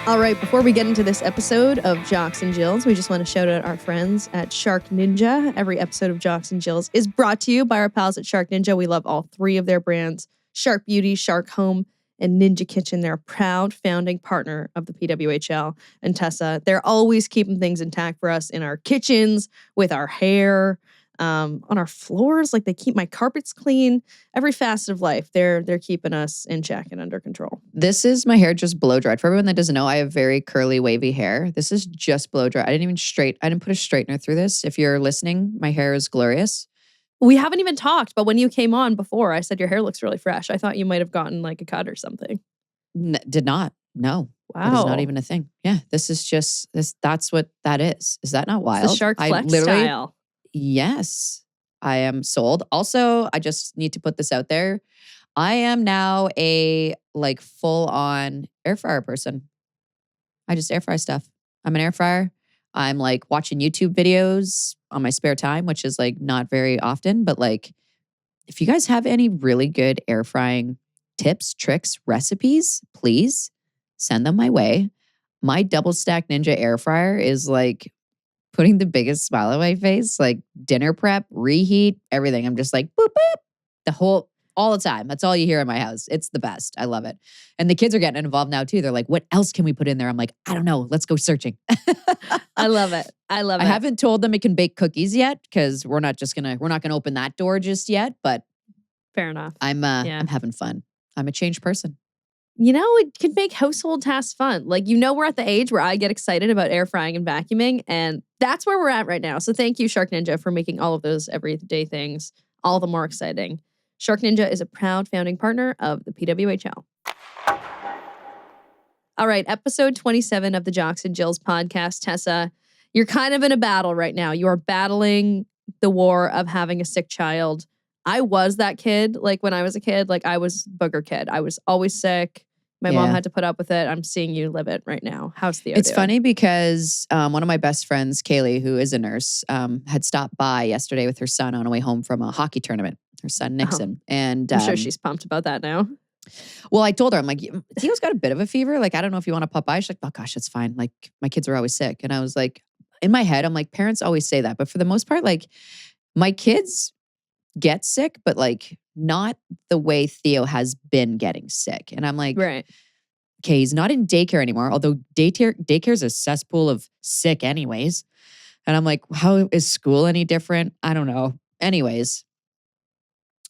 All right, before we get into this episode of Jocks and Jills, we just want to shout out our friends at SharkNinja. Every episode of Jocks and Jills is brought to you by our pals at SharkNinja. We love all three of their brands, Shark Beauty, Shark Home, and Ninja Kitchen. They're a proud founding partner of the PWHL. And Tessa, they're always keeping things intact for us in our kitchens, with our hair, on our floors. Like, they keep my carpets clean. Every facet of life, they're keeping us in check and under control. This is my hair just blow dried. For everyone that doesn't know, I have very curly, wavy hair. This is just blow dry. I didn't put a straightener through this. If you're listening, my hair is glorious. We haven't even talked, but when you came on before, I said your hair looks really fresh. I thought you might have gotten like a cut or something. Did not. No. Wow. That is not even a thing. Yeah. This is just this. That's what that is. Is that not wild? It's the Shark Flex style. Yes. I am sold. Also, I just need to put this out there. I am now a like full on air fryer person. I just air fry stuff. I'm an air fryer. I'm like watching YouTube videos on my spare time, which is like not very often, but like if you guys have any really good air frying tips, tricks, recipes, please send them my way. My double stack Ninja air fryer is like putting the biggest smile on my face, like dinner prep, reheat, everything. I'm just like, boop, boop, all the time. That's all you hear in my house. It's the best. I love it. And the kids are getting involved now too. They're like, what else can we put in there? I'm like, I don't know. Let's go searching. I love it. I haven't told them it can bake cookies yet because we're not gonna open that door just yet. But fair enough. I'm having fun. I'm a changed person. You know, it can make household tasks fun. Like, we're at the age where I get excited about air frying and vacuuming, and that's where we're at right now. So thank you, SharkNinja, for making all of those everyday things all the more exciting. SharkNinja is a proud founding partner of the PWHL. All right, episode 27 of the Jocks and Jills podcast. Tessa, you're kind of in a battle right now. You are battling the war of having a sick child. I was that kid, like when I was a kid, like I was booger kid. I was always sick. My mom had to put up with it. I'm seeing you live it right now. How's Theo doing? Funny because one of my best friends, Kaylee, who is a nurse, had stopped by yesterday with her son on the way home from a hockey tournament, her son Nixon. And I'm sure she's pumped about that now. Well, I told her, I'm like, Theo's got a bit of a fever. Like, I don't know if you want to pop by. She's like, oh gosh, it's fine. Like, my kids are always sick. And I was like, in my head, I'm like, parents always say that. But for the most part, like, my kids get sick, but like not the way Theo has been getting sick. And I'm like, right. Okay, he's not in daycare anymore, although daycare's a cesspool of sick anyways. And I'm like, how is school any different? I don't know. Anyways,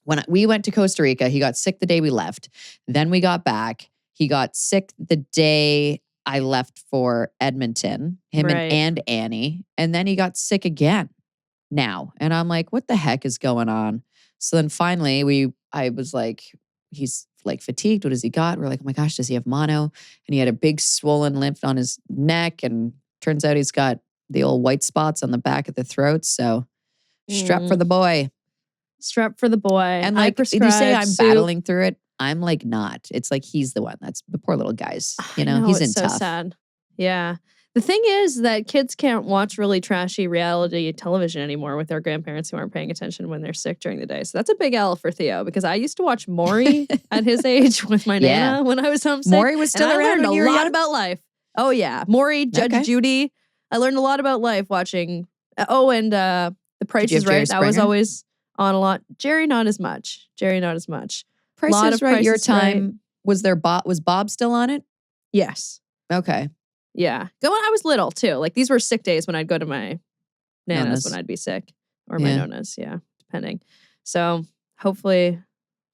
when we went to Costa Rica, he got sick the day we left. Then we got back. He got sick the day I left for Edmonton, him and Annie. And then he got sick again now. And I'm like, what the heck is going on? So then finally I was like, he's like fatigued. What has he got? We're like, oh my gosh, does he have mono? And he had a big swollen lymph on his neck. And turns out he's got the old white spots on the back of the throat. So strep for the boy. Strep for the boy. And like, did you say I'm battling through it? I'm like not. It's like he's the one. That's the poor little guys. You know, he's in so tough. Sad. Yeah. The thing is that kids can't watch really trashy reality television anymore with their grandparents who aren't paying attention when they're sick during the day. So that's a big L for Theo because I used to watch Maury at his age with my Nana when I was homesick. Maury was still around. I learned a lot about life. Oh yeah, Maury, Judge Judy. I learned a lot about life watching. And The Price is Right. That was always on a lot. Jerry, not as much. Price is Right. Your time was there. Was Bob still on it? Yes. Okay. Yeah. I was little too. Like these were sick days when I'd go to my Nana's when I'd be sick. Or my Nona's, depending. So hopefully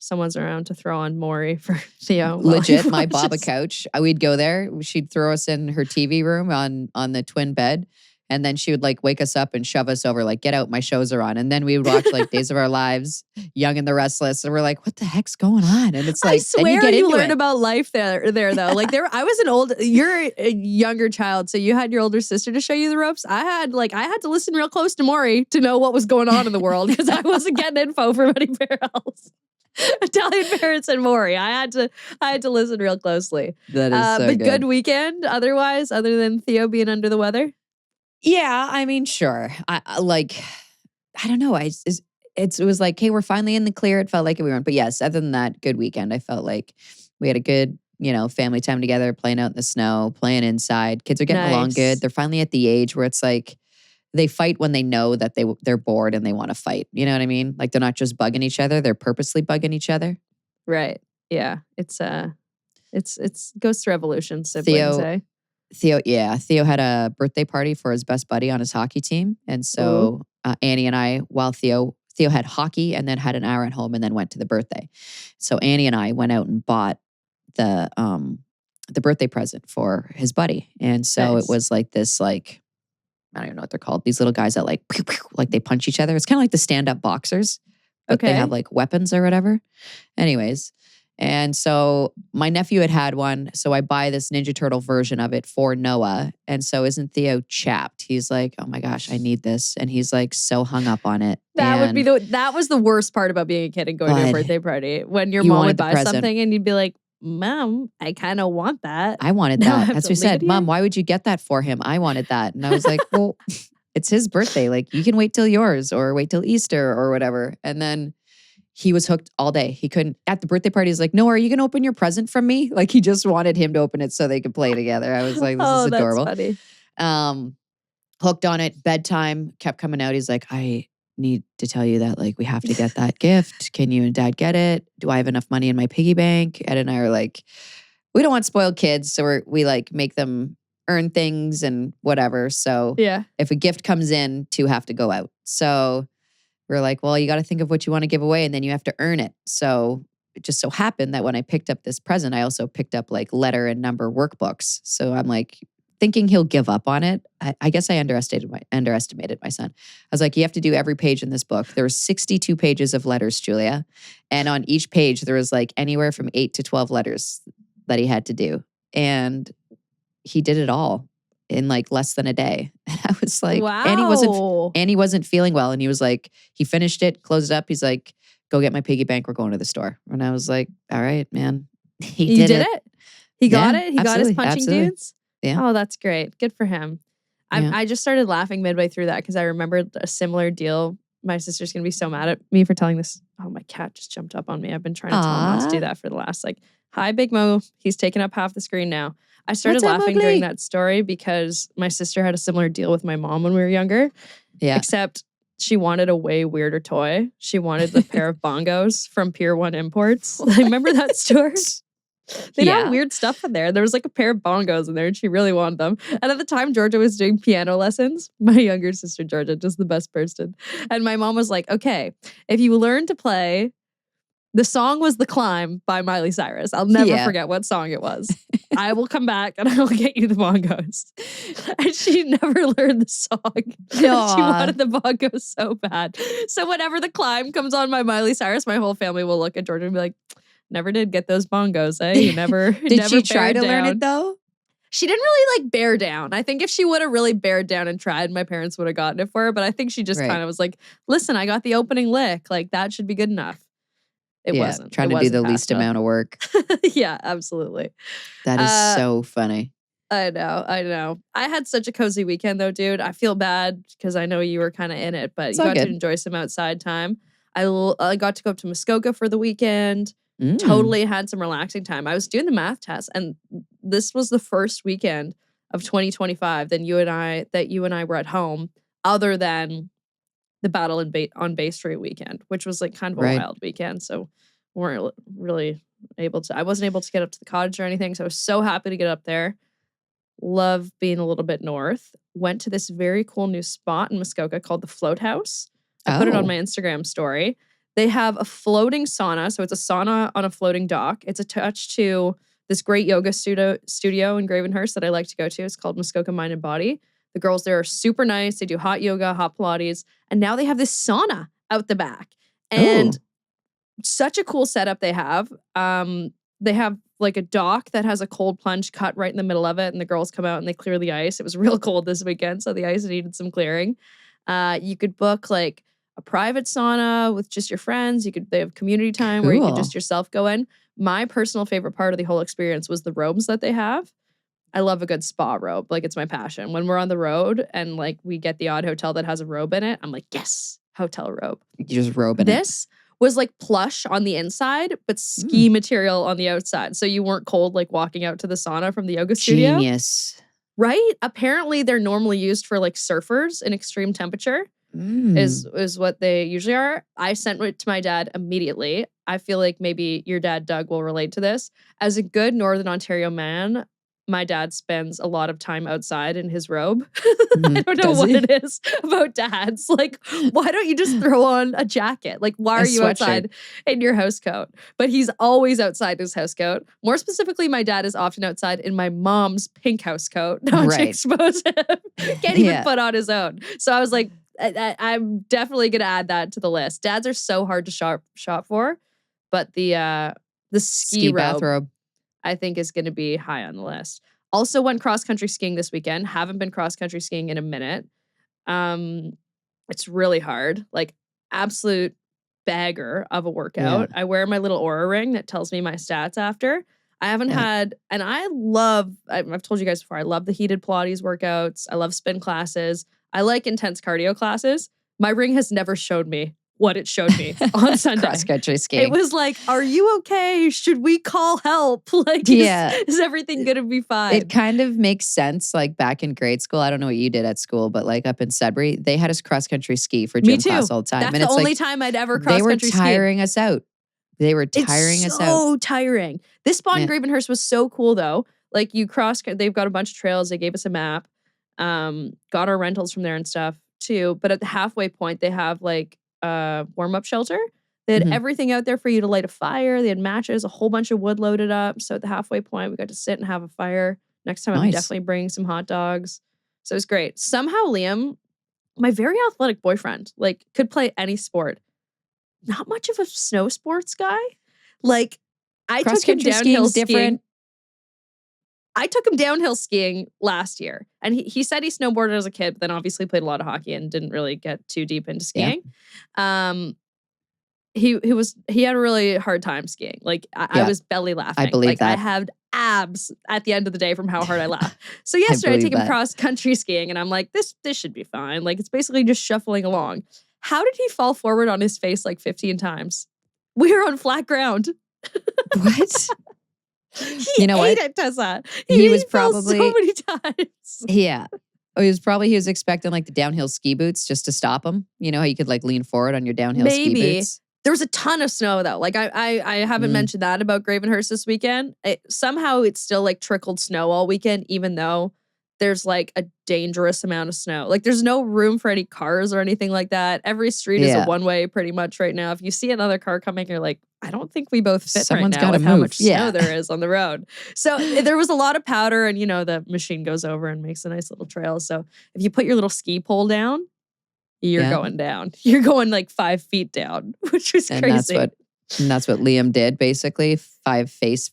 someone's around to throw on Maury for Theo. Legit, my Baba couch. We'd go there. She'd throw us in her TV room on the twin bed. And then she would like wake us up and shove us over, like, get out, my shows are on. And then we would watch like Days of Our Lives, Young and the Restless. And we're like, what the heck's going on? And it's like, I swear you learned about life there though. Like I was you're a younger child. So you had your older sister to show you the ropes. I had to listen real close to Maury to know what was going on in the world because I wasn't getting info from anywhere else. Italian parents and Maury. I had to listen real closely. That is so but good weekend otherwise, other than Theo being under the weather. Yeah, I mean, sure. I don't know. It was like, hey, we're finally in the clear. It felt like we weren't. But yes, other than that, good weekend. I felt like we had a good family time together, playing out in the snow, playing inside. Kids are getting along Nice. good. They're finally at the age where it's like they fight when they know that they're bored and they want to fight. You know what I mean? Like they're not just bugging each other; they're purposely bugging each other. Right. Yeah. It's goes through evolution, siblings, Theo had a birthday party for his best buddy on his hockey team, and so Annie and I, while Theo had hockey and then had an hour at home and then went to the birthday. So Annie and I went out and bought the birthday present for his buddy, and so Nice. it was like this like. I don't even know what they're called. These little guys that like they punch each other. It's kind of like the stand-up boxers, but they have like weapons or whatever. Anyways, and so my nephew had one, so I buy this Ninja Turtle version of it for Noah. And so isn't Theo chapped? He's like, oh my gosh, I need this, and he's like so hung up on it. That was the worst part about being a kid and going to a birthday party when your mom would buy something and you'd be like, Mom, I kind of want that. I wanted that. That's what he said. Mom, why would you get that for him? I wanted that. And I was like, well, it's his birthday. Like you can wait till yours or wait till Easter or whatever. And then he was hooked all day. He couldn't, at the birthday party, he's like, no, are you going to open your present from me? Like he just wanted him to open it so they could play together. I was like, this is adorable. That's funny. Hooked on it. Bedtime kept coming out. He's like, I need to tell you that like we have to get that gift. Can you and Dad get it? Do I have enough money in my piggy bank? Ed and I are like, we don't want spoiled kids, so we like make them earn things and whatever. So if a gift comes in, two have to go out. So we're like, well, you got to think of what you want to give away and then you have to earn it. So it just so happened that when I picked up this present, I also picked up like letter and number workbooks. So I'm like, thinking he'll give up on it. I guess I underestimated my son. I was like, you have to do every page in this book. There were 62 pages of letters, Julia. And on each page, there was like anywhere from 8 to 12 letters that he had to do. And he did it all in like less than a day. And I was like, wow. Annie wasn't feeling well. And he was like, he finished it, closed it up. He's like, go get my piggy bank. We're going to the store. And I was like, all right, man. He did it. He got it. He got his punching dudes. Yeah. Oh, that's great. Good for him. I just started laughing midway through that because I remembered a similar deal. My sister's going to be so mad at me for telling this. Oh, my cat just jumped up on me. I've been trying to tell him not to do that for the last hi, Big Mo. He's taking up half the screen now. I started laughing during that story because my sister had a similar deal with my mom when we were younger. Yeah. Except she wanted a way weirder toy. She wanted the pair of bongos from Pier 1 Imports. Remember that store? They had weird stuff in there. There was like a pair of bongos in there and she really wanted them. And at the time, Georgia was doing piano lessons. My younger sister, Georgia, just the best person. And my mom was like, okay, if you learn to play, the song was The Climb by Miley Cyrus. I'll never forget what song it was. I will come back and I will get you the bongos. And she never learned the song. She wanted the bongos so bad. So whenever The Climb comes on by Miley Cyrus, my whole family will look at Georgia and be like, never did get those bongos, eh? You never Did she try to learn it though? She didn't really like bear down. I think if she would have really bared down and tried, my parents would have gotten it for her. But I think she just kind of was like, listen, I got the opening lick. Like that should be good enough. It wasn't. Trying to do the least amount of work. Yeah, absolutely. That is so funny. I know. I had such a cozy weekend though, dude. I feel bad because I know you were kind of in it, but you got to enjoy some outside time. I got to go up to Muskoka for the weekend. Totally had some relaxing time. I was doing the math test, and this was the first weekend of 2025 that you and I were at home, other than the Battle on Bay Street weekend, which was like kind of a wild weekend. So we weren't really able to. I wasn't able to get up to the cottage or anything. So I was so happy to get up there. Love being a little bit north. Went to this very cool new spot in Muskoka called the Float House. I put it on my Instagram story. They have a floating sauna. So it's a sauna on a floating dock. It's attached to this great yoga studio in Gravenhurst that I like to go to. It's called Muskoka Mind and Body. The girls there are super nice. They do hot yoga, hot Pilates. And now they have this sauna out the back. And such a cool setup they have. They have like a dock that has a cold plunge cut right in the middle of it. And the girls come out and they clear the ice. It was real cold this weekend, so the ice needed some clearing. You could book like a private sauna with just your friends. They have community time where you could just yourself go in. My personal favorite part of the whole experience was the robes that they have. I love a good spa robe. Like it's my passion. When we're on the road and like we get the odd hotel that has a robe in it, I'm like, yes, hotel robe. You just robe in This was like plush on the inside, but ski material on the outside. So you weren't cold like walking out to the sauna from the yoga studio. Genius. Right? Apparently they're normally used for like surfers in extreme temperature is what they usually are. I sent it to my dad immediately. I feel like maybe your dad, Doug, will relate to this. As a good Northern Ontario man, my dad spends a lot of time outside in his robe. I don't know what it is about dads. Like, why don't you just throw on a jacket? Like, why are you outside in your house coat? But he's always outside in his house coat. More specifically, my dad is often outside in my mom's pink house coat. Not to expose him. Can't even put on his own. So I was like, I'm definitely going to add that to the list. Dads are so hard to shop for. But the ski bathrobe, I think, is going to be high on the list. Also went cross-country skiing this weekend. Haven't been cross-country skiing in a minute. It's really hard. Like, absolute bagger of a workout. I wear my little Oura ring that tells me my stats after. I haven't had, and I've told you guys before, I love the heated Pilates workouts. I love spin classes. I like intense cardio classes. My ring has never showed me what it showed me on Sunday. Cross-country skiing. It was like, are you okay? Should we call help? Like, is everything going to be fine? It kind of makes sense. Like back in grade school, I don't know what you did at school, but like up in Sudbury, they had us cross-country ski for gym class all the time. That's the only time I'd ever cross-country ski. They were tiring us out. They were tiring us out. So tiring. This spot in Gravenhurst was so cool though. Like they've got a bunch of trails. They gave us a map. Got our rentals from there and stuff too. But at the halfway point, they have like warm-up shelter. They had everything out there for you to light a fire. They had matches, a whole bunch of wood loaded up. So at the halfway point, we got to sit and have a fire. Next time I'm definitely bringing some hot dogs. So it was great. Somehow Liam, my very athletic boyfriend, like could play any sport. Not much of a snow sports guy. Like I took him downhill skiing. I took him downhill skiing last year. And he said he snowboarded as a kid, but then obviously played a lot of hockey and didn't really get too deep into skiing. He had a really hard time skiing. Like I was belly laughing. I believe that. I had abs at the end of the day from how hard I laughed. So yesterday I took him cross country skiing and I'm like, this should be fine. Like it's basically just shuffling along. How did he fall forward on his face like 15 times? We were on flat ground. What? He ate it, Tessa. He was probably so many times. Yeah. He was expecting like the downhill ski boots just to stop him. You know how you could like lean forward on your downhill ski boots? There was a ton of snow though. Like I haven't mentioned that about Gravenhurst this weekend. Somehow it's still like trickled snow all weekend, even though there's like a dangerous amount of snow. Like there's no room for any cars or anything like that. Every street is a one-way pretty much right now. If you see another car coming, you're like, I don't think we both fit right now with how much snow there is on the road. So there was a lot of powder and, the machine goes over and makes a nice little trail. So if you put your little ski pole down, you're going down. You're going like 5 feet down, which was crazy. And that's what Liam did, basically. 5 face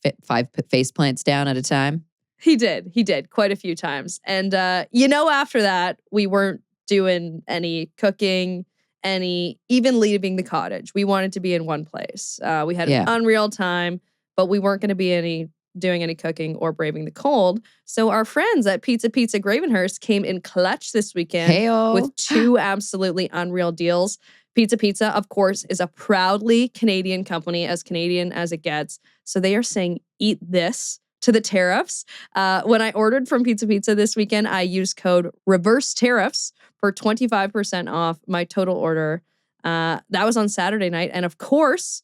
plants down at a time. He did quite a few times. And, after that, we weren't doing any cooking, even leaving the cottage. We wanted to be in one place. We had an unreal time, but we weren't going to be doing any cooking or braving the cold. So our friends at Pizza Gravenhurst came in clutch this weekend with 2 absolutely unreal deals. Pizza, of course, is a proudly Canadian company, as Canadian as it gets. So they are saying, eat this to the tariffs. When I ordered from Pizza this weekend, I used code reverse tariffs for 25% off my total order. That was on Saturday night. And of course,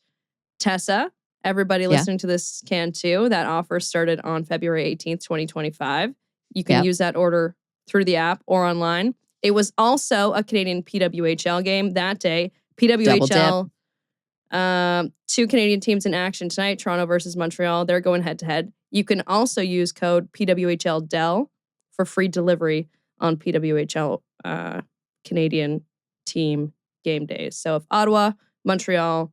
Tessa, everybody listening to this can too. That offer started on February 18th, 2025. You can use that order through the app or online. It was also a Canadian PWHL game that day. PWHL, 2 Canadian teams in action tonight, Toronto versus Montreal. They're going head-to-head. You can also use code PWHLDEL for free delivery on PWHL Canadian team game days. So if Ottawa, Montreal,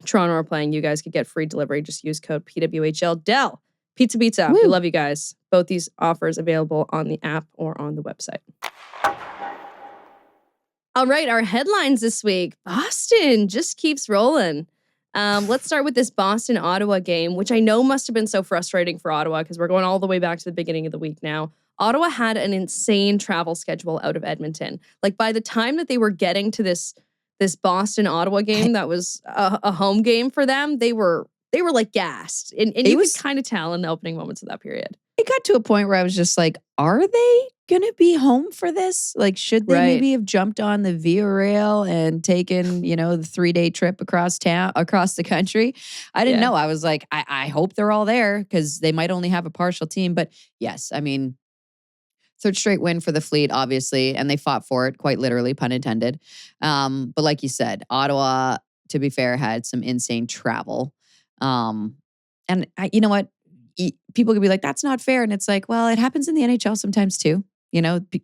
Toronto are playing, you guys could get free delivery. Just use code PWHLDEL. Pizza. Woo. We love you guys. Both these offers available on the app or on the website. All right, our headlines this week. Boston just keeps rolling. Let's start with this Boston-Ottawa game, which I know must have been so frustrating for Ottawa because we're going all the way back to the beginning of the week now. Ottawa had an insane travel schedule out of Edmonton. Like by the time that they were getting to this this Boston Ottawa game that was a home game for them, they were like gassed, and you could kind of tell in the opening moments of that period. It got to a point where I was just like, are they going to be home for this? Like, should they maybe have jumped on the Royale and taken, the 3-day trip across the country? I didn't know. I was like, I hope they're all there because they might only have a partial team. But yes, I mean, third straight win for the Fleet, obviously, and they fought for it, quite literally, pun intended. But like you said, Ottawa, to be fair, had some insane travel. And you know what? People could be like, that's not fair. And it's like, well, it happens in the NHL sometimes too.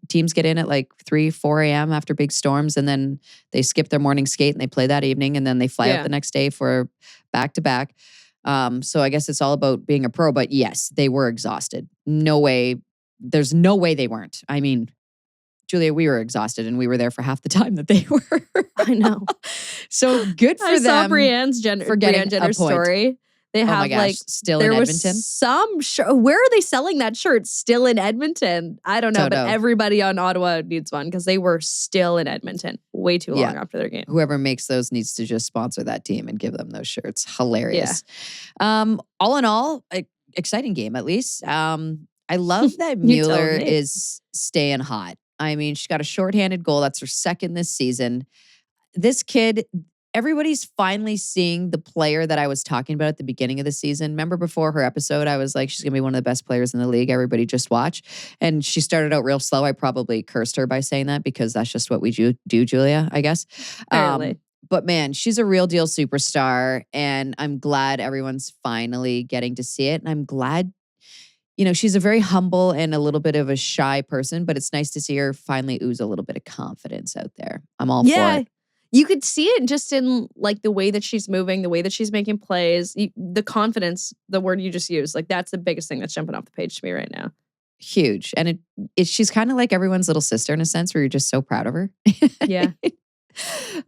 Teams get in at like 3, 4 a.m. after big storms, and then they skip their morning skate and they play that evening, and then they fly out the next day for back-to-back. So I guess it's all about being a pro. But yes, they were exhausted. No way. There's no way they weren't. I mean, Julia, we were exhausted, and we were there for half the time that they were. I know. So good for them. I saw Brienne's story. They have still in Edmonton. Where are they selling that shirt? Still in Edmonton? I don't know, but everybody on Ottawa needs one because they were still in Edmonton way too long after their game. Whoever makes those needs to just sponsor that team and give them those shirts. Hilarious. All in all, exciting game at least. I love that Mueller is staying hot. I mean, she got a shorthanded goal. That's her second this season. This kid. Everybody's finally seeing the player that I was talking about at the beginning of the season. Remember before her episode, I was like, she's going to be one of the best players in the league. Everybody just watch. And she started out real slow. I probably cursed her by saying that because that's just what we do, Julia, I guess. But man, she's a real deal superstar. And I'm glad everyone's finally getting to see it. And I'm glad, she's a very humble and a little bit of a shy person, but it's nice to see her finally ooze a little bit of confidence out there. I'm all for it. You could see it just in like the way that she's moving, the way that she's making plays, the confidence, the word you just used. Like that's the biggest thing that's jumping off the page to me right now. Huge. And she's kind of like everyone's little sister in a sense where you're just so proud of her. Yeah.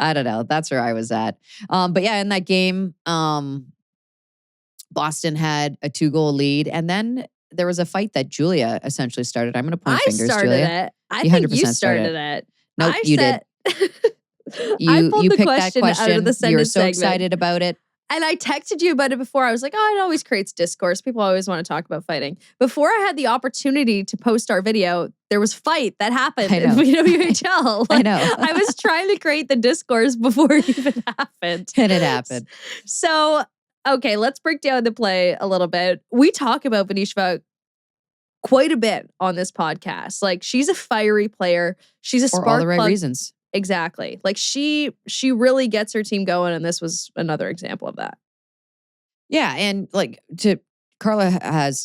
I don't know. That's where I was at. But yeah, in that game, Boston had a 2-goal lead. And then there was a fight that Julia essentially started. I'm going to point fingers, Julia. I think you started it. Nope, you did. You picked that question. You were so excited about it. And I texted you about it before. I was like, it always creates discourse. People always want to talk about fighting. Before I had the opportunity to post our video, there was fight that happened in PWHL. I know. I was trying to create the discourse before it even happened. And it happened. So, okay, let's break down the play a little bit. We talk about Vanishva quite a bit on this podcast. Like, she's a fiery player. She's a spark plug. For all the right reasons. Exactly. Like she really gets her team going, and this was another example of that. Yeah, and Carla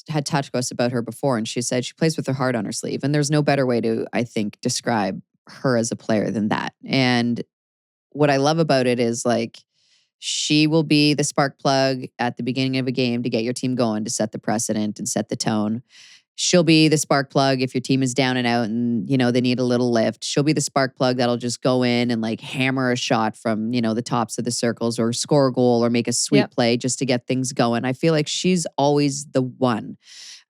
had talked to us about her before, and she said she plays with her heart on her sleeve, and there's no better way to, I think, describe her as a player than that. And what I love about it is she will be the spark plug at the beginning of a game to get your team going, to set the precedent and set the tone. She'll be the spark plug if your team is down and out and, they need a little lift. She'll be the spark plug that'll just go in and hammer a shot from, the tops of the circles or score a goal or make a sweet play just to get things going. I feel like she's always the one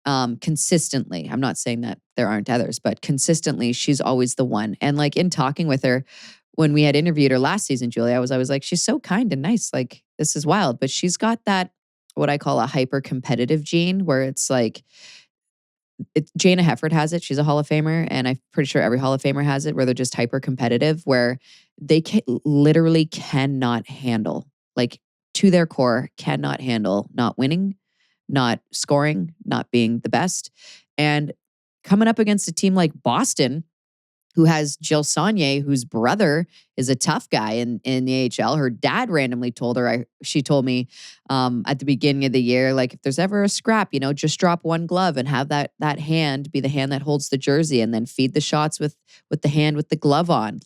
consistently. I'm not saying that there aren't others, but consistently she's always the one. And in talking with her, when we had interviewed her last season, Julia, I was like, she's so kind and nice. This is wild. But she's got that, what I call a hyper competitive gene where it's Jana Hefford has it. She's a Hall of Famer, and I'm pretty sure every Hall of Famer has it, where they're just hyper competitive, where they literally cannot handle, to their core, cannot handle not winning, not scoring, not being the best. And coming up against a team like Boston, who has Jill Saunier, whose brother is a tough guy in the AHL. Her dad randomly told her, she told me at the beginning of the year, if there's ever a scrap, just drop one glove and have that hand be the hand that holds the jersey and then feed the shots with the hand with the glove on.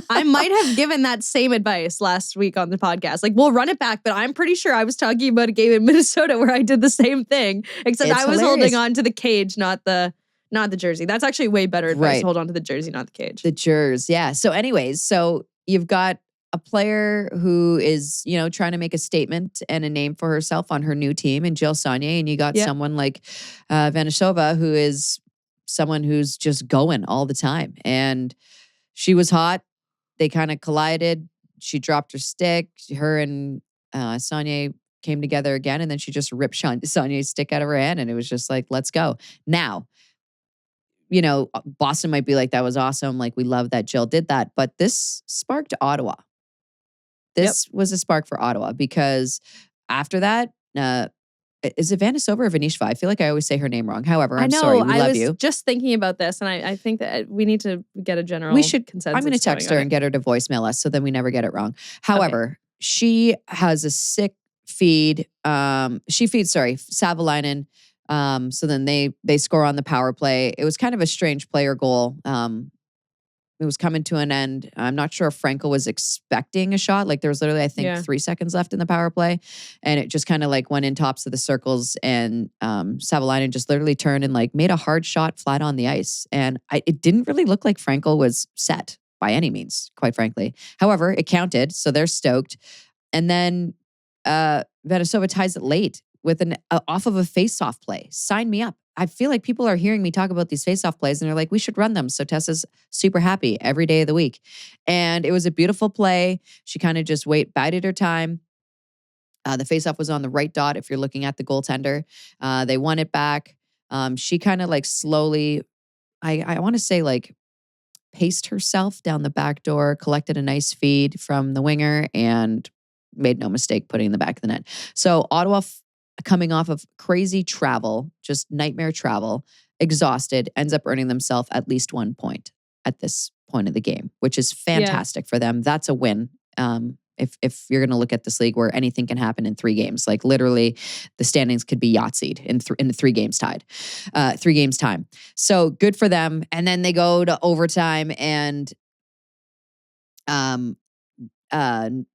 I might have given that same advice last week on the podcast. We'll run it back, but I'm pretty sure I was talking about a game in Minnesota where I did the same thing, except I was holding on to the cage, not the jersey. That's actually way better advice. Right. Hold on to the jersey, not the cage. The jersey, yeah. So anyways, you've got a player who is, trying to make a statement and a name for herself on her new team in Jill Saunier. And you got someone like Vanishova, who is someone who's just going all the time. And she was hot they kind of collided. She dropped her stick. Her and Sonia came together again, and then she just ripped Sonia's stick out of her hand, and it was just like, let's go. Now, Boston might be like, that was awesome. Like, we love that Jill did that. But this sparked Ottawa. This was a spark for Ottawa because after that, is it Vanessova or Vanishva? I feel like I always say her name wrong. However, I'm sorry. We love you. I was just thinking about this, and I think that we need to get a general consensus. I'm going to text her and get her to voicemail us so then we never get it wrong. However, she has a sick feed. She feeds, Savalainen. So then they score on the power play. It was kind of a strange player goal. It was coming to an end. I'm not sure if Frankel was expecting a shot. Like, there was literally, I think, 3 seconds left in the power play. And it just kind of like went in tops of the circles. And Savalainen just literally turned and like made a hard shot flat on the ice. And it didn't really look like Frankel was set by any means, quite frankly. However, it counted. So they're stoked. And then Vanessova ties it late with an off of a face-off play. Sign me up. I feel like people are hearing me talk about these face-off plays and they're like, we should run them. So Tessa's super happy every day of the week. And it was a beautiful play. She kind of just bided her time. The face-off was on the right dot if you're looking at the goaltender. They won it back. She kind of like slowly, I want to say like paced herself down the back door, collected a nice feed from the winger and made no mistake putting in the back of the net. So Ottawa coming off of crazy travel, just nightmare travel, exhausted, ends up earning themselves at least 1 point at this point of the game, which is fantastic for them. That's a win. If you're going to look at this league where anything can happen in 3 games, like literally the standings could be Yahtzeed in the 3 games tied, 3 games time. So good for them. And then they go to overtime and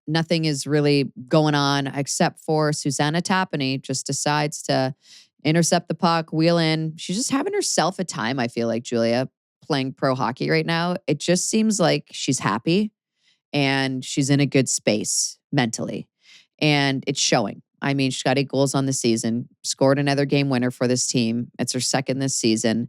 nothing is really going on except for Susanna Tapani just decides to intercept the puck, wheel in. She's just having herself a time, I feel like, Julia, playing pro hockey right now. It just seems like she's happy and she's in a good space mentally. And it's showing. I mean, she's got 8 goals on the season, scored another game winner for this team. It's her second this season,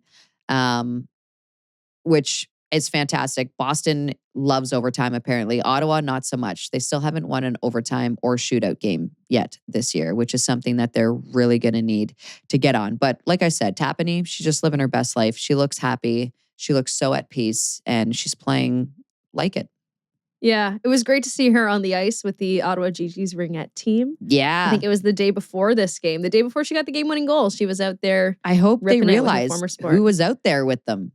which is fantastic. Boston loves overtime, apparently. Ottawa, not so much. They still haven't won an overtime or shootout game yet this year, which is something that they're really going to need to get on. But like I said, Tapani, she's just living her best life. She looks happy. She looks so at peace, and she's playing like it. Yeah, it was great to see her on the ice with the Ottawa GG's Ringette team. Yeah. I think it was the day before this game. The day before she got the game-winning goal. She was out there. I hope they realized who was out there with them.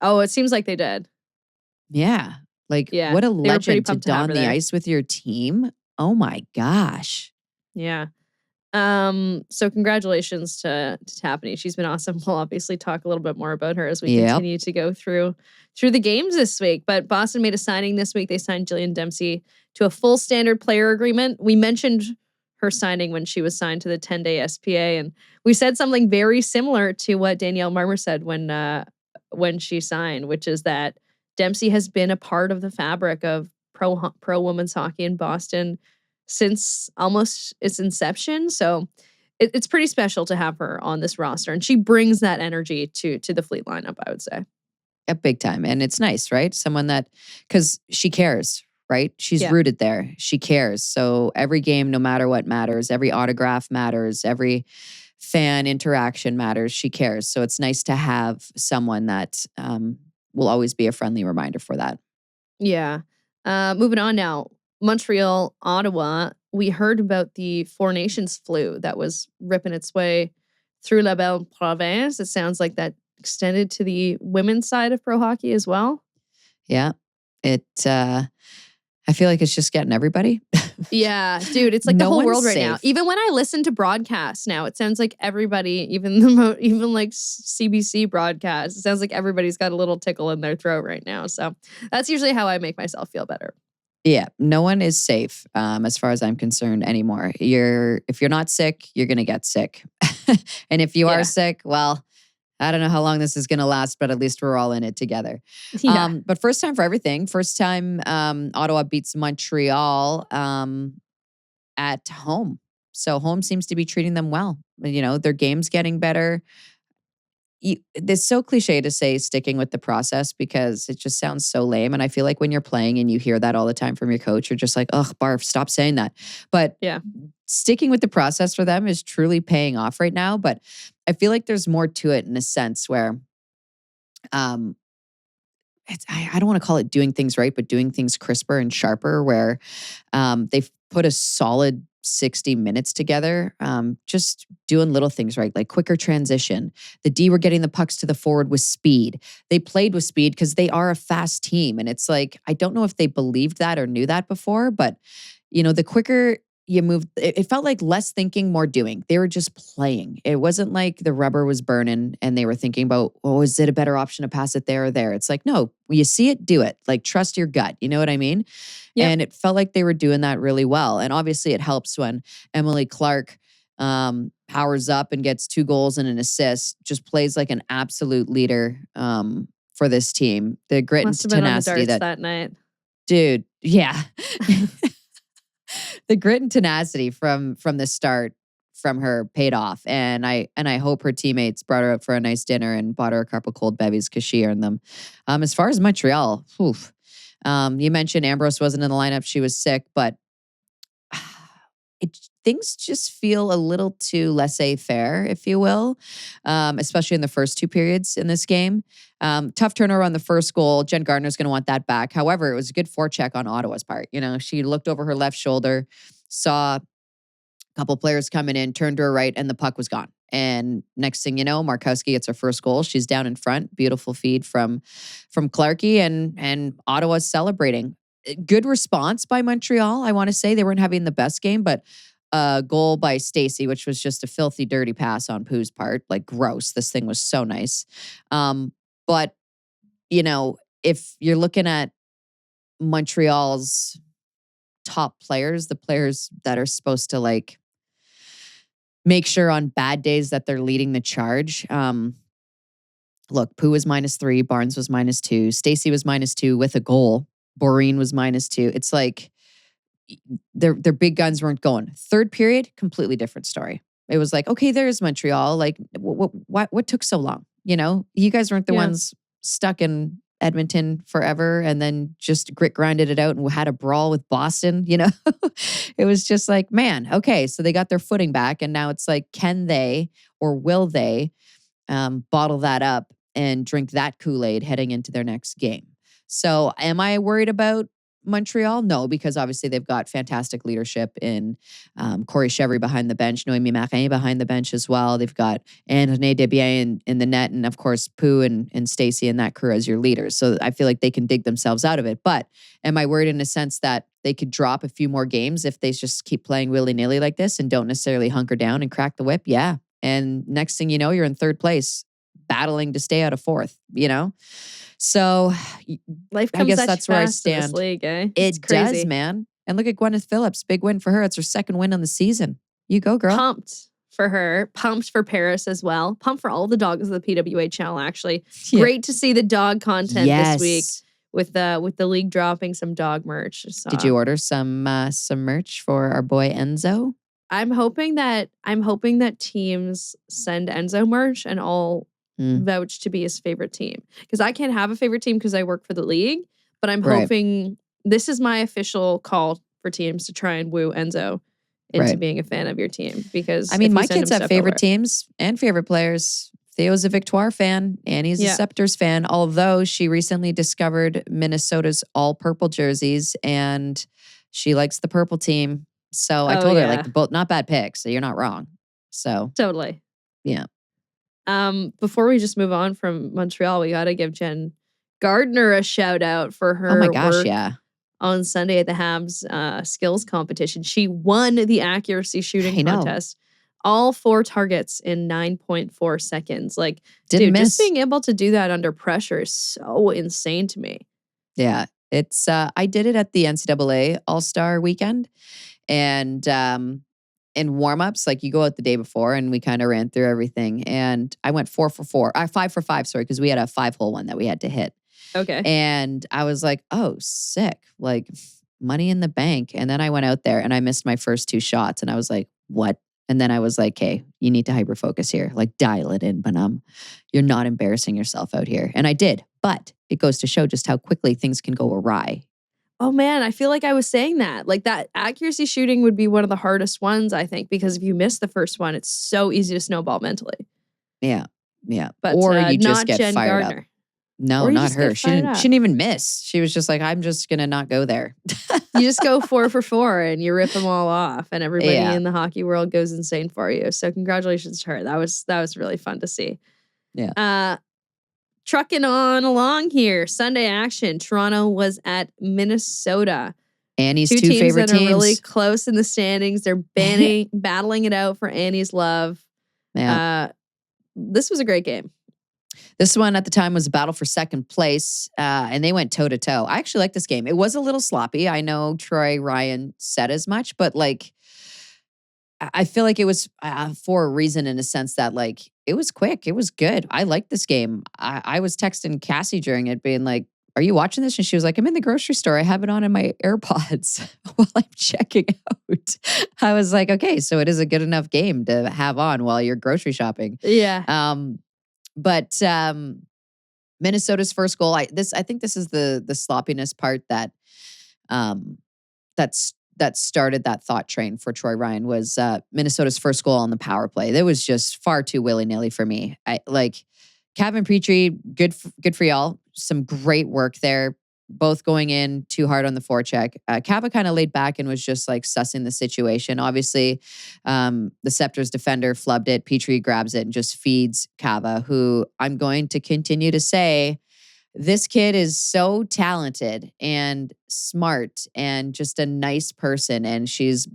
Oh, it seems like they did. Yeah. Like, what a legend to don the ice with your team. Oh my gosh. Yeah. So congratulations to Tapani. She's been awesome. We'll obviously talk a little bit more about her as we continue to go through the games this week. But Boston made a signing this week. They signed Jillian Dempsey to a full standard player agreement. We mentioned her signing when she was signed to the 10-day SPA. And we said something very similar to what Danielle Marmer said when she signed, which is that Dempsey has been a part of the fabric of pro women's hockey in Boston since almost its inception. So it's pretty special to have her on this roster. And she brings that energy to the Fleet lineup, I would say. A big time. And it's nice, right? Someone that, because she cares, right? She's rooted there. She cares. So every game, no matter what, matters. Every autograph matters. Every fan interaction matters. She cares. So it's nice to have someone that will always be a friendly reminder for that. Yeah. Moving on now. Montreal, Ottawa. We heard about the Four Nations flu that was ripping its way through La Belle Province. It sounds like that extended to the women's side of pro hockey as well. Yeah. I feel like it's just getting everybody. Yeah, dude, it's like the whole world right now. Even when I listen to broadcasts now, it sounds like everybody, even like CBC broadcasts, it sounds like everybody's got a little tickle in their throat right now. So that's usually how I make myself feel better. Yeah, no one is safe as far as I'm concerned anymore. If you're not sick, you're going to get sick. And if you are sick, well, I don't know how long this is going to last, but at least we're all in it together. Yeah. But first time for everything. First time Ottawa beats Montreal at home. So home seems to be treating them well. You know, their game's getting better. it's so cliche to say sticking with the process because it just sounds so lame. And I feel like when you're playing and you hear that all the time from your coach, you're just like, ugh, barf, stop saying that. But Yeah. sticking with the process for them is truly paying off right now. But I feel like there's more to it in a sense where um, I don't want to call it doing things right, but doing things crisper and sharper where they've put a solid 60 minutes together, just doing little things right, like quicker transition. The D were getting the pucks to the forward with speed. They played with speed because they are a fast team. And it's like, I don't know if they believed that or knew that before, but the quicker you moved, it felt like less thinking, more doing. They were just playing. It wasn't like the rubber was burning and they were thinking about, oh, is it a better option to pass it there or there? It's like, no, you see it, do it. Like, trust your gut. You know what I mean? Yep. And it felt like they were doing that really well. And obviously it helps when Emily Clark powers up and gets 2 goals and an assist, just plays like an absolute leader for this team. The grit Must have and been on the tenacity darts that night. dude, yeah. The grit and tenacity from the start from her paid off. And I hope her teammates brought her out for a nice dinner and bought her a couple cold bevies because she earned them. As far as Montreal, oof. You mentioned Ambrose wasn't in the lineup. She was sick, but things just feel a little too laissez-faire, if you will, especially in the first 2 periods in this game. Tough turnover on the first goal. Jen Gardner's going to want that back. However, it was a good forecheck on Ottawa's part. She looked over her left shoulder, saw a couple players coming in, turned to her right, and the puck was gone. And next thing you know, Markowski gets her first goal. She's down in front. Beautiful feed from Clarkie, and Ottawa's celebrating. Good response by Montreal. I want to say they weren't having the best game, but a goal by Stacey, which was just a filthy, dirty pass on Pooh's part. Like, gross. This thing was so nice. But, if you're looking at Montreal's top players, the players that are supposed to like make sure on bad days that they're leading the charge. Look, Pooh was -3, Barnes was -2, Stacey was -2 with a goal. Boreen was -2. It's like their big guns weren't going. Third period, completely different story. It was like, okay, there's Montreal. Like, what took so long? You guys weren't the ones stuck in Edmonton forever and then just grit grinded it out and had a brawl with Boston. It was just like, man, okay, so they got their footing back, and now it's like, can they or will they bottle that up and drink that Kool-Aid heading into their next game? So am I worried about Montreal? No, because obviously they've got fantastic leadership in Corey Chevry behind the bench, Noémie Marin behind the bench as well. They've got Anne-Renee Desbiens in the net, and of course Pooh and Stacey and that crew as your leaders. So I feel like they can dig themselves out of it. But am I worried in a sense that they could drop a few more games if they just keep playing willy-nilly like this and don't necessarily hunker down and crack the whip? Yeah. And next thing you know, you're in 3rd place, battling to stay out of 4th, So life comes I guess at that's you where I fast in this stand. league, eh? It does, man. And look at Gwyneth Phillips. Big win for her. It's her 2nd win on the season. You go, girl. Pumped for her. Pumped for Paris as well. Pumped for all the dogs of the PWHL, actually. Yeah. Great to see the dog content Yes. this week with the league dropping some dog merch. So, did you order some merch for our boy Enzo? I'm hoping that teams send Enzo merch and all vouch to be his favorite team. Because I can't have a favorite team because I work for the league, but I'm hoping this is my official call for teams to try and woo Enzo into being a fan of your team. Because I mean, my kids have favorite teams and favorite players. Theo's a Victoire fan. Annie's a Scepters fan, although she recently discovered Minnesota's all-purple jerseys and she likes the purple team. So I told her, like, both not bad picks. So you're not wrong. So totally. Yeah. Before we just move on from Montreal, we got to give Jen Gardner a shout out for her oh my gosh, work yeah. on Sunday at the Habs skills competition. She won the accuracy shooting contest. All 4 targets in 9.4 seconds. Like, Didn't miss. Just being able to do that under pressure is so insane to me. Yeah. It's I did it at the NCAA All-Star weekend. And in warmups, like you go out the day before and we kind of ran through everything. And I went 4 for 4. 5 for 5, sorry, because we had a 5-hole one that we had to hit. Okay. And I was like, oh, sick. Like, money in the bank. And then I went out there and I missed my first 2 shots. And I was like, what And then I was like, hey, you need to hyper-focus here. Like dial it in, Banum. You're not embarrassing yourself out here. And I did. But it goes to show just how quickly things can go awry. Oh man, I feel like I was saying that. Like that accuracy shooting would be one of the hardest ones, I think, because if you miss the first one, it's so easy to snowball mentally. Yeah. Yeah. But or you just not get Jen fired Gardner. up. No, Or you not just her. get She fired didn't, up. she didn't even miss. She was just like, I'm just going to not go there. You just go 4 for 4 and you rip them all off, and everybody Yeah. in the hockey world goes insane for you. So congratulations to her. That was really fun to see. Yeah. Trucking on along here. Sunday action. Toronto was at Minnesota. Annie's two two teams favorite that are teams. really close in the standings. They're battling it out for Annie's love. Yeah. This was a great game. This one at the time was a battle for second place, and they went toe to toe. I actually like this game. It was a little sloppy. I know Troy Ryan said as much, but like, I feel like it was for a reason in a sense that like it was quick. It was good. I liked this game. I was texting Cassie during it, being like, "Are you watching this?" And she was like, "I'm in the grocery store. I have it on in my AirPods while I'm checking out." I was like, "Okay, so it is a good enough game to have on while you're grocery shopping." Yeah. But Minnesota's first goal. I think this is the sloppiness part that that started that thought train for Troy Ryan was Minnesota's first goal on the power play. That was just far too willy-nilly for me. I like Kevin Petrie, good for y'all. Some great work there. Both going in too hard on the forecheck. Kava kind of laid back and was just like sussing the situation. Obviously, the Scepter's defender flubbed it. Petrie grabs it and just feeds Kava, who I'm going to continue to say, this kid is so talented and smart and just a nice person. And she's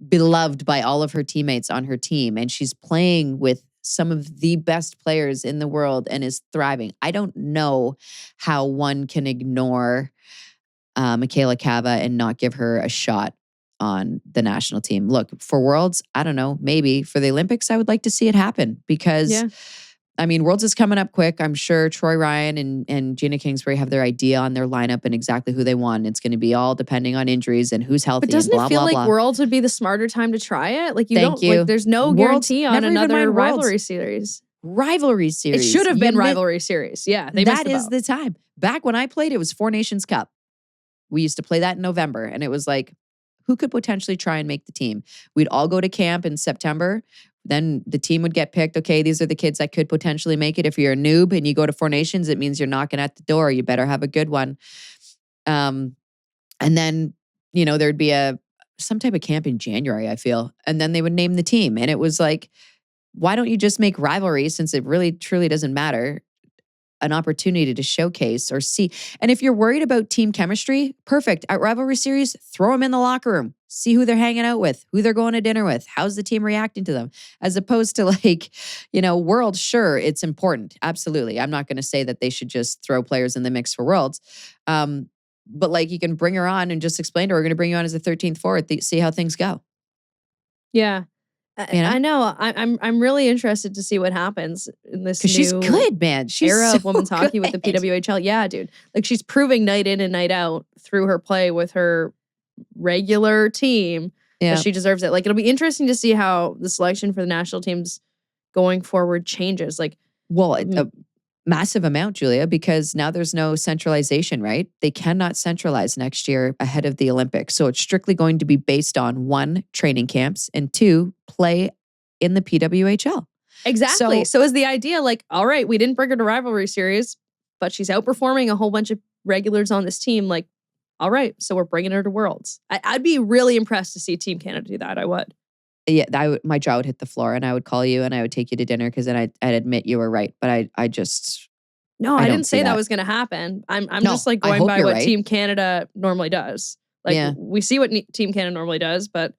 beloved by all of her teammates on her team. And she's playing with some of the best players in the world and is thriving. I don't know how one can ignore Michaela Kava and not give her a shot on the national team. Look, for Worlds, I don't know, maybe. For the Olympics, I would like to see it happen because, I mean, Worlds is coming up quick. I'm sure Troy Ryan and Gina Kingsbury have their idea on their lineup and exactly who they want. It's going to be all depending on injuries and who's healthy. But doesn't and blah, it feel blah, like blah. Worlds would be the smarter time to try it? Like Thank you. like there's no Worlds, guarantee on never even another mind Worlds. rivalry series. Rivalry series. It should have been rivalry series. Yeah, they missed that is the time. Back when I played, it was Four Nations Cup. We used to play that in November, and it was like, who could potentially try and make the team? We'd all go to camp in September. Then the team would get picked. Okay, these are the kids that could potentially make it. If you're a noob and you go to Four Nations, it means you're knocking at the door. You better have a good one. And then, you know, there'd be some type of camp in January, I feel. And then they would name the team. And it was like, why don't you just make rivalry, since it really truly doesn't matter, an opportunity to showcase or see? And if you're worried about team chemistry, perfect. At rivalry series, throw them in the locker room. See who they're hanging out with, who they're going to dinner with. How's the team reacting to them? As opposed to like, you know, Worlds, sure, it's important. Absolutely. I'm not going to say that they should just throw players in the mix for Worlds. But like, you can bring her on and just explain to her, we're going to bring you on as a 13th forward, see how things go. Yeah. You know? I know. I'm really interested to see what happens in this new she's good, man. She's era so of women's hockey with the good. PWHL. Yeah, dude. Like she's proving night in and night out through her play with her regular team that she deserves it. Like it'll be interesting to see how the selection for the national teams going forward changes. Like, well, a massive amount, Julia, because now there's no centralization, right? They cannot centralize next year ahead of the Olympics. So it's strictly going to be based on 1, training camps, and 2, play in the PWHL. Exactly. So is the idea like, all right, we didn't bring her to rivalry series, but she's outperforming a whole bunch of regulars on this team. Like, all right, so we're bringing her to Worlds. I'd be really impressed to see Team Canada do that. I would. Yeah, my jaw would hit the floor, and I would call you and I would take you to dinner because then I'd admit you were right. But I just... No, I didn't say that was going to happen. I'm just like going by what Team Canada normally does. Like we see what Team Canada normally does, but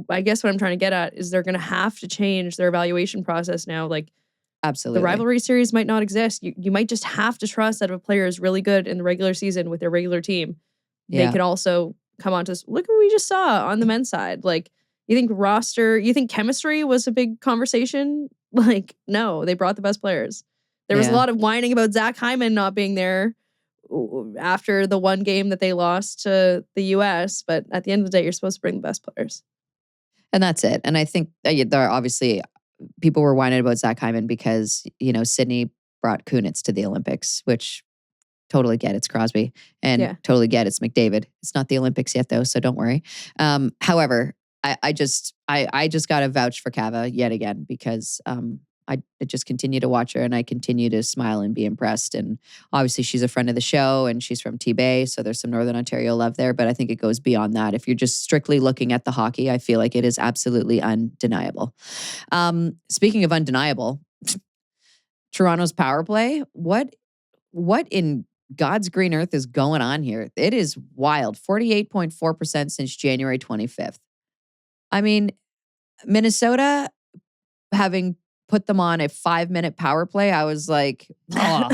I guess what I'm trying to get at is they're going to have to change their evaluation process now. Like, absolutely, the rivalry series might not exist. You might just have to trust that if a player is really good in the regular season with their regular team, they could also come on to this. Look what we just saw on the men's side. Like, you think chemistry was a big conversation? Like, no, they brought the best players. There was a lot of whining about Zach Hyman not being there after the one game that they lost to the US. But at the end of the day, you're supposed to bring the best players. And that's it. And I think there are obviously people were whining about Zach Hyman because, Sydney brought Kunitz to the Olympics, which totally get it's Crosby and totally get it's McDavid. It's not the Olympics yet though, so don't worry. However, I just got to vouch for Kava yet again because I just continue to watch her and I continue to smile and be impressed. And obviously she's a friend of the show and she's from T-Bay, so there's some Northern Ontario love there. But I think it goes beyond that. If you're just strictly looking at the hockey, I feel like it is absolutely undeniable. Speaking of undeniable, Toronto's power play, what in God's green earth is going on here? It is wild. 48.4% since January 25th. I mean, Minnesota having put them on a 5-minute power play, I was like, oh,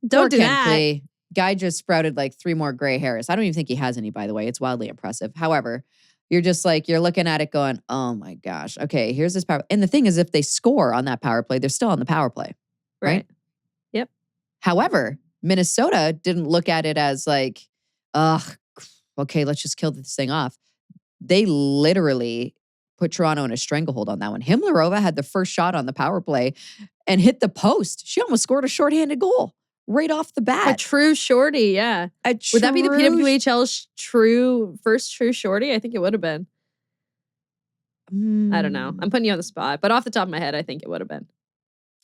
don't do that. Play. Guy just sprouted like 3 more gray hairs. I don't even think he has any, by the way. It's wildly impressive. However, you're just like, you're looking at it going, oh my gosh, okay, here's this power. And the thing is, if they score on that power play, they're still on the power play. Right? Yep. However, Minnesota didn't look at it as like, okay, let's just kill this thing off. They literally put Toronto in a stranglehold on that one. Himlerova had the first shot on the power play and hit the post. She almost scored a shorthanded goal right off the bat. A true shorty, yeah. Would that be the PWHL's first true shorty? I think it would have been. I don't know. I'm putting you on the spot, but off the top of my head, I think it would have been.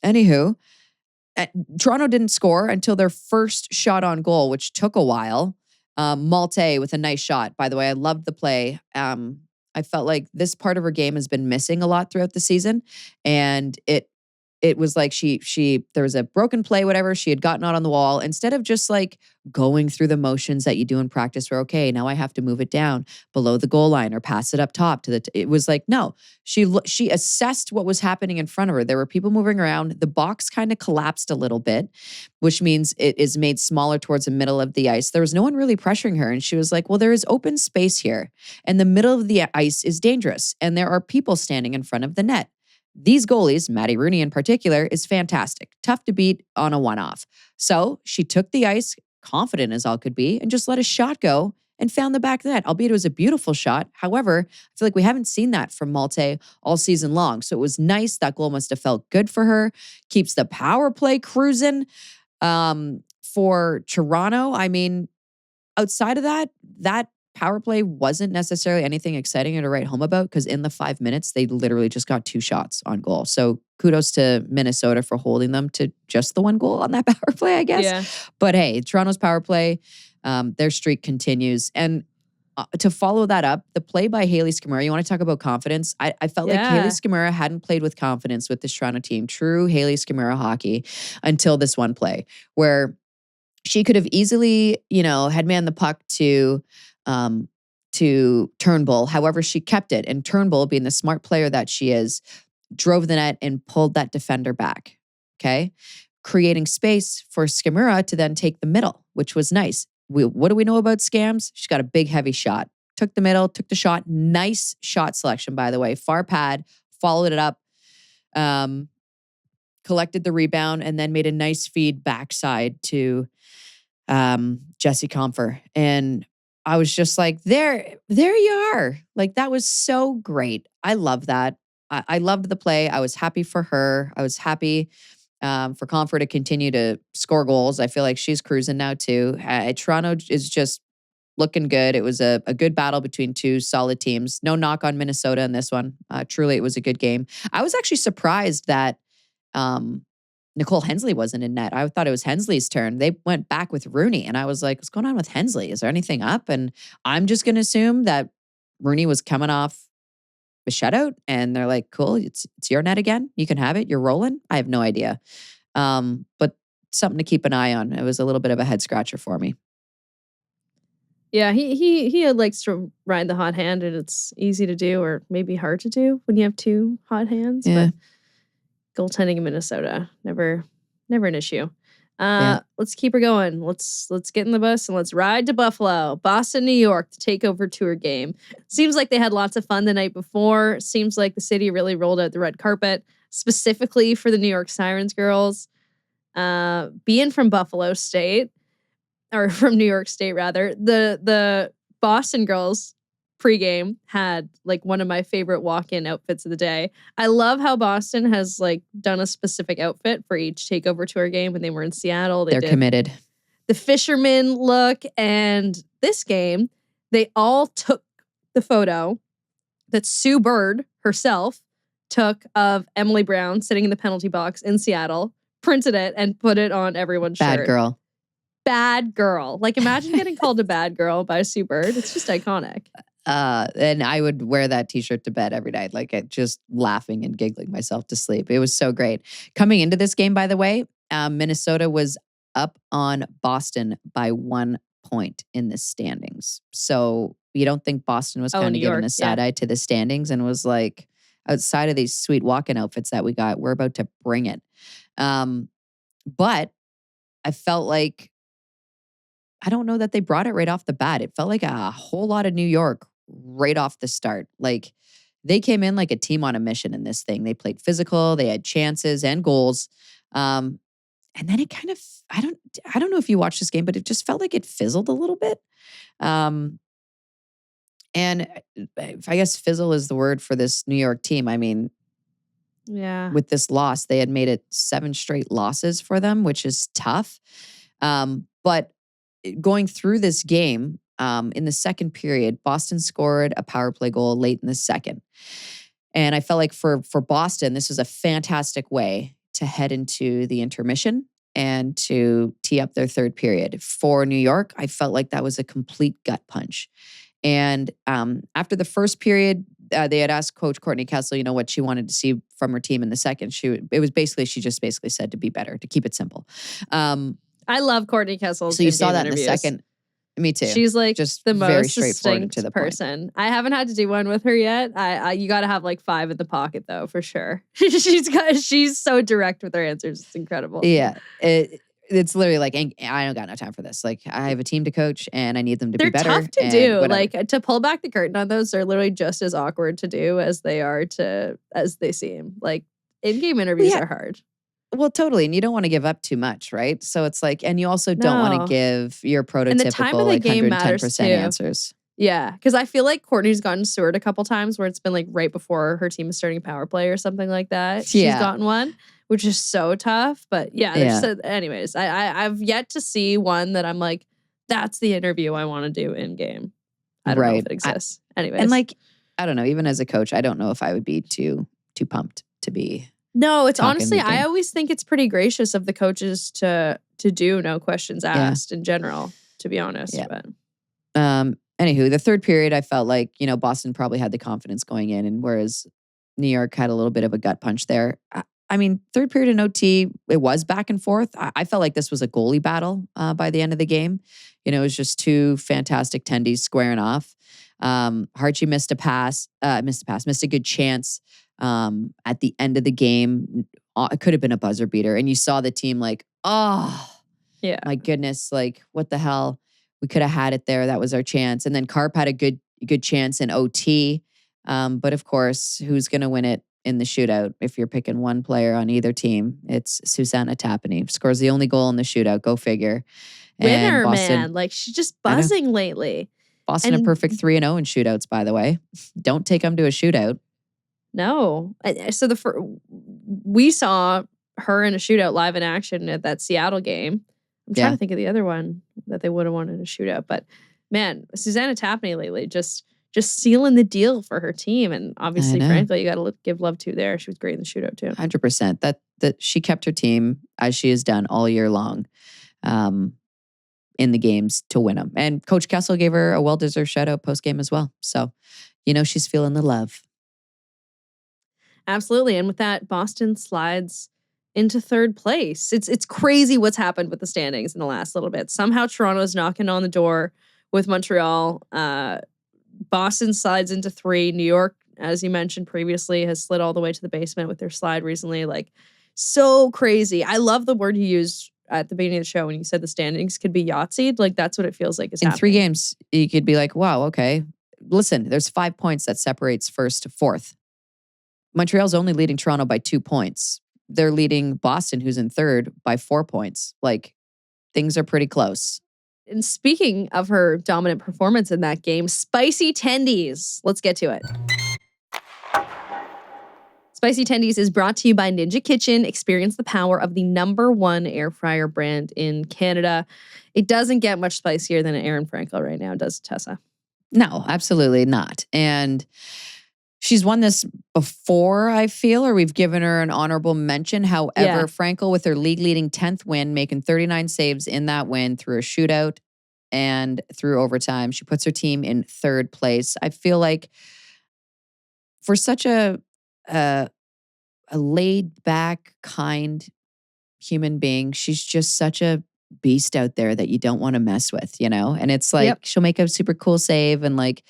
Anywho, Toronto didn't score until their first shot on goal, which took a while. Malte with a nice shot. By the way, I loved the play. I felt like this part of her game has been missing a lot throughout the season. And it was like there was a broken play, whatever. She had gotten out on the wall. Instead of just like going through the motions that you do in practice where, okay, now I have to move it down below the goal line or pass it up top to it was like, no, she assessed what was happening in front of her. There were people moving around. The box kind of collapsed a little bit, which means it is made smaller towards the middle of the ice. There was no one really pressuring her. And she was like, well, there is open space here. And the middle of the ice is dangerous. And there are people standing in front of the net. These goalies, Maddie Rooney in particular, is fantastic. Tough to beat on a one-off. So she took the ice, confident as all could be, and just let a shot go and found the back of the net, albeit it was a beautiful shot. However, I feel like we haven't seen that from Malte all season long. So it was nice. That goal must have felt good for her. Keeps the power play cruising. For Toronto, I mean, outside of that power play wasn't necessarily anything exciting or to write home about because in the 5 minutes, they literally just got 2 shots on goal. So kudos to Minnesota for holding them to just the 1 goal on that power play, I guess. Yeah. But hey, Toronto's power play, their streak continues. And to follow that up, the play by Hayley Skimura, you want to talk about confidence? I felt like Hayley Skimura hadn't played with confidence with this Toronto team. True Hayley Skimura hockey until this one play where she could have easily, had manned the puck to Turnbull. However, she kept it. And Turnbull, being the smart player that she is, drove the net and pulled that defender back. Okay. Creating space for Skimura to then take the middle, which was nice. What do we know about Scams? She's got a big, heavy shot. Took the middle, took the shot. Nice shot selection, by the way. Far pad, followed it up, collected the rebound, and then made a nice feed backside to Jesse Comfer. And I was just like, there you are. Like, that was so great. I love that. I loved the play. I was happy for her. I was happy for Comfort to continue to score goals. I feel like she's cruising now too. Toronto is just looking good. It was a good battle between 2 solid teams. No knock on Minnesota in this one. Truly, it was a good game. I was actually surprised that Nicole Hensley wasn't in net. I thought it was Hensley's turn. They went back with Rooney, and I was like, what's going on with Hensley? Is there anything up? And I'm just going to assume that Rooney was coming off a shutout, and they're like, cool, it's your net again. You can have it. You're rolling. I have no idea. But something to keep an eye on. It was a little bit of a head scratcher for me. Yeah, he likes to ride the hot hand, and it's easy to do, or maybe hard to do when you have 2 hot hands. Yeah. But goaltending in Minnesota, never an issue. Let's keep her going. Let's get in the bus and let's ride to Buffalo, Boston, New York to take over tour game. Seems like they had lots of fun the night before. Seems like the city really rolled out the red carpet specifically for the New York Sirens girls. Being from Buffalo State, or from New York State rather, the Boston girls pregame had like one of my favorite walk-in outfits of the day. I love how Boston has like done a specific outfit for each takeover tour game. When they were in Seattle, They're did committed. the fisherman look, and this game, they all took the photo that Sue Bird herself took of Emily Brown sitting in the penalty box in Seattle, printed it, and put it on everyone's shirt. Bad girl. Bad girl. Like, imagine getting called a bad girl by Sue Bird. It's just iconic. And I would wear that t-shirt to bed every night, like just laughing and giggling myself to sleep. It was so great. Coming into this game, by the way, Minnesota was up on Boston by 1 point in the standings. So you don't think Boston was kind of giving a side eye to the standings and was like, outside of these sweet walk-in outfits that we got, we're about to bring it. But I felt like, I don't know that they brought it right off the bat. It felt like a whole lot of New York right off the start. Like they came in like a team on a mission in this thing. They played physical, they had chances and goals. And then it kind of, I don't know if you watched this game, but it just felt like it fizzled a little bit. And if I guess fizzle is the word for this New York team. I mean, yeah, with this loss, they had made it 7 straight losses for them, which is tough. But going through this game, in the second period, Boston scored a power play goal late in the second. And I felt like for Boston, this was a fantastic way to head into the intermission and to tee up their third period. For New York, I felt like that was a complete gut punch. And after the first period, they had asked Coach Courtney Kessel, what she wanted to see from her team in the second. She just basically said to be better, to keep it simple. I love Courtney Kessel. So you saw that in the second. Me too. She's like just the very most straightforward distinct to the person. I haven't had to do one with her yet. You got to have like 5 in the pocket though, for sure. She's so direct with her answers. It's incredible. Yeah. It's literally like, I don't got no time for this. Like, I have a team to coach and I need them to be better. They're tough to do. Whatever. Like, to pull back the curtain on those, they're literally just as awkward to do as they seem. Like, in-game interviews are hard. Well, totally. And you don't want to give up too much, right? So it's like, and you also don't want to give your prototypical like 110% answers. Yeah, because I feel like Courtney's gotten Seward a couple times where it's been like right before her team is starting power play or something like that. She's gotten one, which is so tough. But anyways, I've yet to see one that I'm like, that's the interview I want to do in game. I don't know if it exists. Anyways. And like, I don't know, even as a coach, I don't know if I would be too pumped to be. No, it's honestly, I always think it's pretty gracious of the coaches to do no questions asked in general, to be honest. Yeah. But anywho, the third period, I felt like, Boston probably had the confidence going in, and whereas New York had a little bit of a gut punch there. I mean, third period in OT, it was back and forth. I felt like this was a goalie battle by the end of the game. It was just 2 fantastic tendies squaring off. Harchie missed a good chance at the end of the game. It could have been a buzzer beater. And you saw the team like, oh, yeah, my goodness, like, what the hell? We could have had it there. That was our chance. And then Carp had a good chance in OT. But of course, who's going to win it in the shootout? If you're picking one player on either team, it's Susanna Tapani. Scores the only goal in the shootout. Go figure. Winner, man. Like, she's just buzzing lately. Boston a perfect 3-0 in shootouts, by the way. Don't take them to a shootout. No. So we saw her in a shootout live in action at that Seattle game. I'm trying to think of the other one that they would have wanted a shootout. But man, Susanna Tapani lately just sealing the deal for her team. And obviously, frankly, you got to give love to there. She was great in the shootout too. 100%. That she kept her team, as she has done all year long, in the games to win them. And Coach Kessel gave her a well-deserved shout out post-game as well. So, she's feeling the love. Absolutely. And with that, Boston slides into third place. It's crazy what's happened with the standings in the last little bit. Somehow Toronto's knocking on the door with Montreal. Boston slides into 3. New York, as you mentioned previously, has slid all the way to the basement with their slide recently. Like, so crazy. I love the word you used at the beginning of the show when you said the standings could be Yahtzeed. Like, that's what it feels like is happening. In 3 games, you could be like, wow, okay. Listen, there's 5 points that separates first to fourth. Montreal's only leading Toronto by 2 points. They're leading Boston, who's in third, by 4 points. Like, things are pretty close. And speaking of her dominant performance in that game, spicy tendies. Let's get to it. Spicy Tendies is brought to you by Ninja Kitchen. Experience the power of the #1 air fryer brand in Canada. It doesn't get much spicier than an Erin Frankel right now, does it, Tessa? No, absolutely not. And she's won this before, I feel, or we've given her an honorable mention. However, Frankel with her league-leading 10th win, making 39 saves in that win through a shootout and through overtime. She puts her team in 3rd place. I feel like for such a laid-back, kind human being, she's just such a beast out there that you don't want to mess with, you know? And it's like she'll make a super cool save and like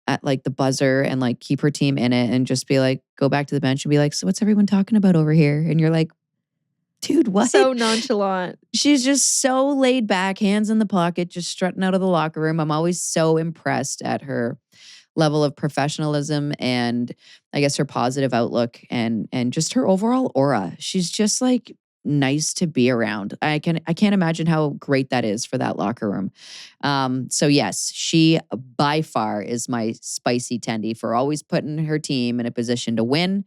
at like the buzzer and like keep her team in it and just be like, go back to the bench and be like, so what's everyone talking about over here? And you're like, dude, what? So nonchalant. She's just so laid back, hands in the pocket, just strutting out of the locker room. I'm always so impressed at her level of professionalism and I guess her positive outlook and just her overall aura. She's just like nice to be around. I can't imagine how great that is for that locker room. So yes, she by far is my spicy Tendy for always putting her team in a position to win.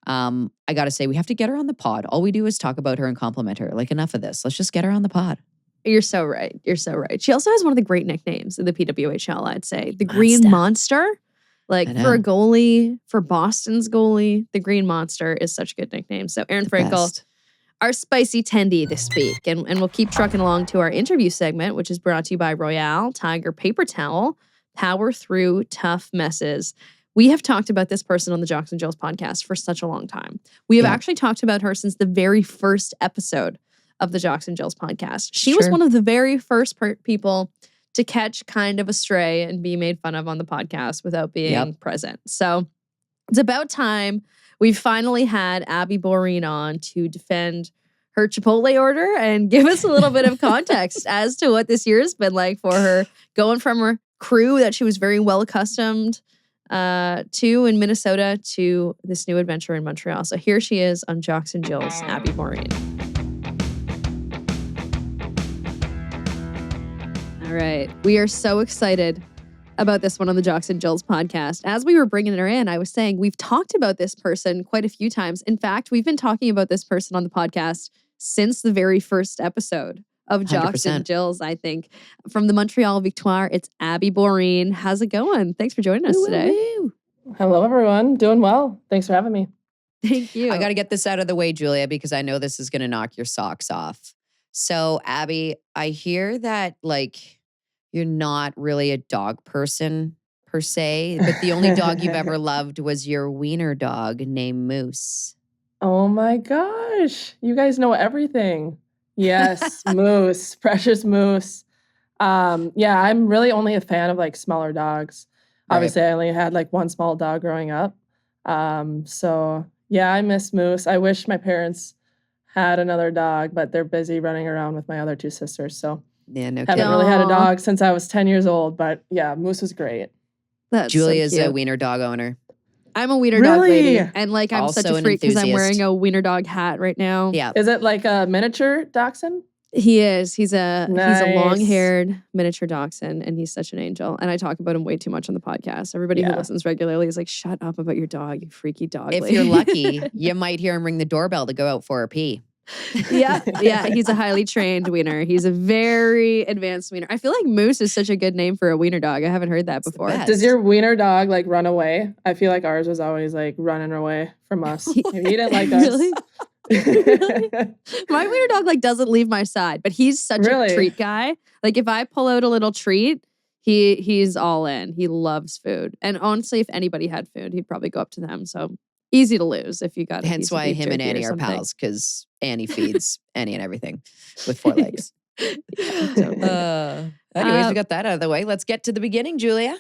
I got to say, we have to get her on the pod. All we do is talk about her and compliment her. Like, enough of this. Let's just get her on the pod. You're so right. You're so right. She also has one of the great nicknames in the PWHL, I'd say. The Green Monster. Like, for a goalie, for Boston's goalie, the Green Monster is such a good nickname. So, Erin Frankel, our spicy Tendy this week. And we'll keep trucking along to our interview segment, which is brought to you by Royale, Tiger Paper Towel, power through tough messes. We have talked about this person on the Jocks and Jills podcast for such a long time. We have actually talked about her since the very first episode of the Jocks and Jills podcast. She was one of the very first people to catch kind of a stray and be made fun of on the podcast without being present. So it's about time we finally had Abby Boreen on to defend her Chipotle order and give us a little bit of context as to what this year has been like for her, going from her crew that she was very well accustomed to in Minnesota to this new adventure in Montreal. So here she is on Jocks and Jills, Abby Boreen. All right. We are so excited about this one on the Jocks and Jills podcast. As we were bringing her in, I was saying we've talked about this person quite a few times. In fact, we've been talking about this person on the podcast since the very first episode of Jocks 100%. and Jills, I think. From the Montreal Victoire, it's Abby Boreen. How's it going? Thanks for joining us today. Hello, everyone. Doing well. Thanks for having me. Thank you. I got to get this out of the way, Julia, because I know this is going to knock your socks off. So, Abby, I hear that, like, you're not really a dog person per se, but the only dog you've ever loved was your wiener dog named Moose. Oh my gosh. You guys know everything. Yes, Moose, precious Moose. Yeah, I'm really only a fan of like smaller dogs. Right. Obviously, I only had like one small dog growing up. So yeah, I miss Moose. I wish my parents had another dog, but they're busy running around with my other 2 sisters. So Yeah, no haven't kidding. really had a dog since I was 10 years old. But yeah, Moose was great. That's Julia's so cute. a wiener dog owner. I'm a wiener dog Really? lady. And like, I'm such Also a an freak because I'm enthusiast. wearing a wiener dog hat right now. Yeah. Is it like a miniature dachshund? He is. He's a Nice. long-haired miniature dachshund, and he's such an angel. And I talk about him way too much on the podcast. Everybody who Yeah. listens regularly is like, "Shut up about your dog, you freaky dog." If lady." you're lucky, you might hear him ring the doorbell to go out for a pee. yeah, he's a highly trained wiener. He's a very advanced wiener. I feel like Moose is such a good name for a wiener dog. I haven't heard that the before. best. Does your wiener dog like run away? I feel like ours was always like running away from us. He didn't like us. Really? Really? My wiener dog like doesn't leave my side, but he's such Really? a treat guy. Like if I pull out a little treat, he's all in. He loves food. And honestly, if anybody had food, he'd probably go up to them. So easy to lose if you got. Hence why him and Annie are pals, because Annie feeds Annie and everything with 4 legs. Anyways, we got that out of the way. Let's get to the beginning, Julia.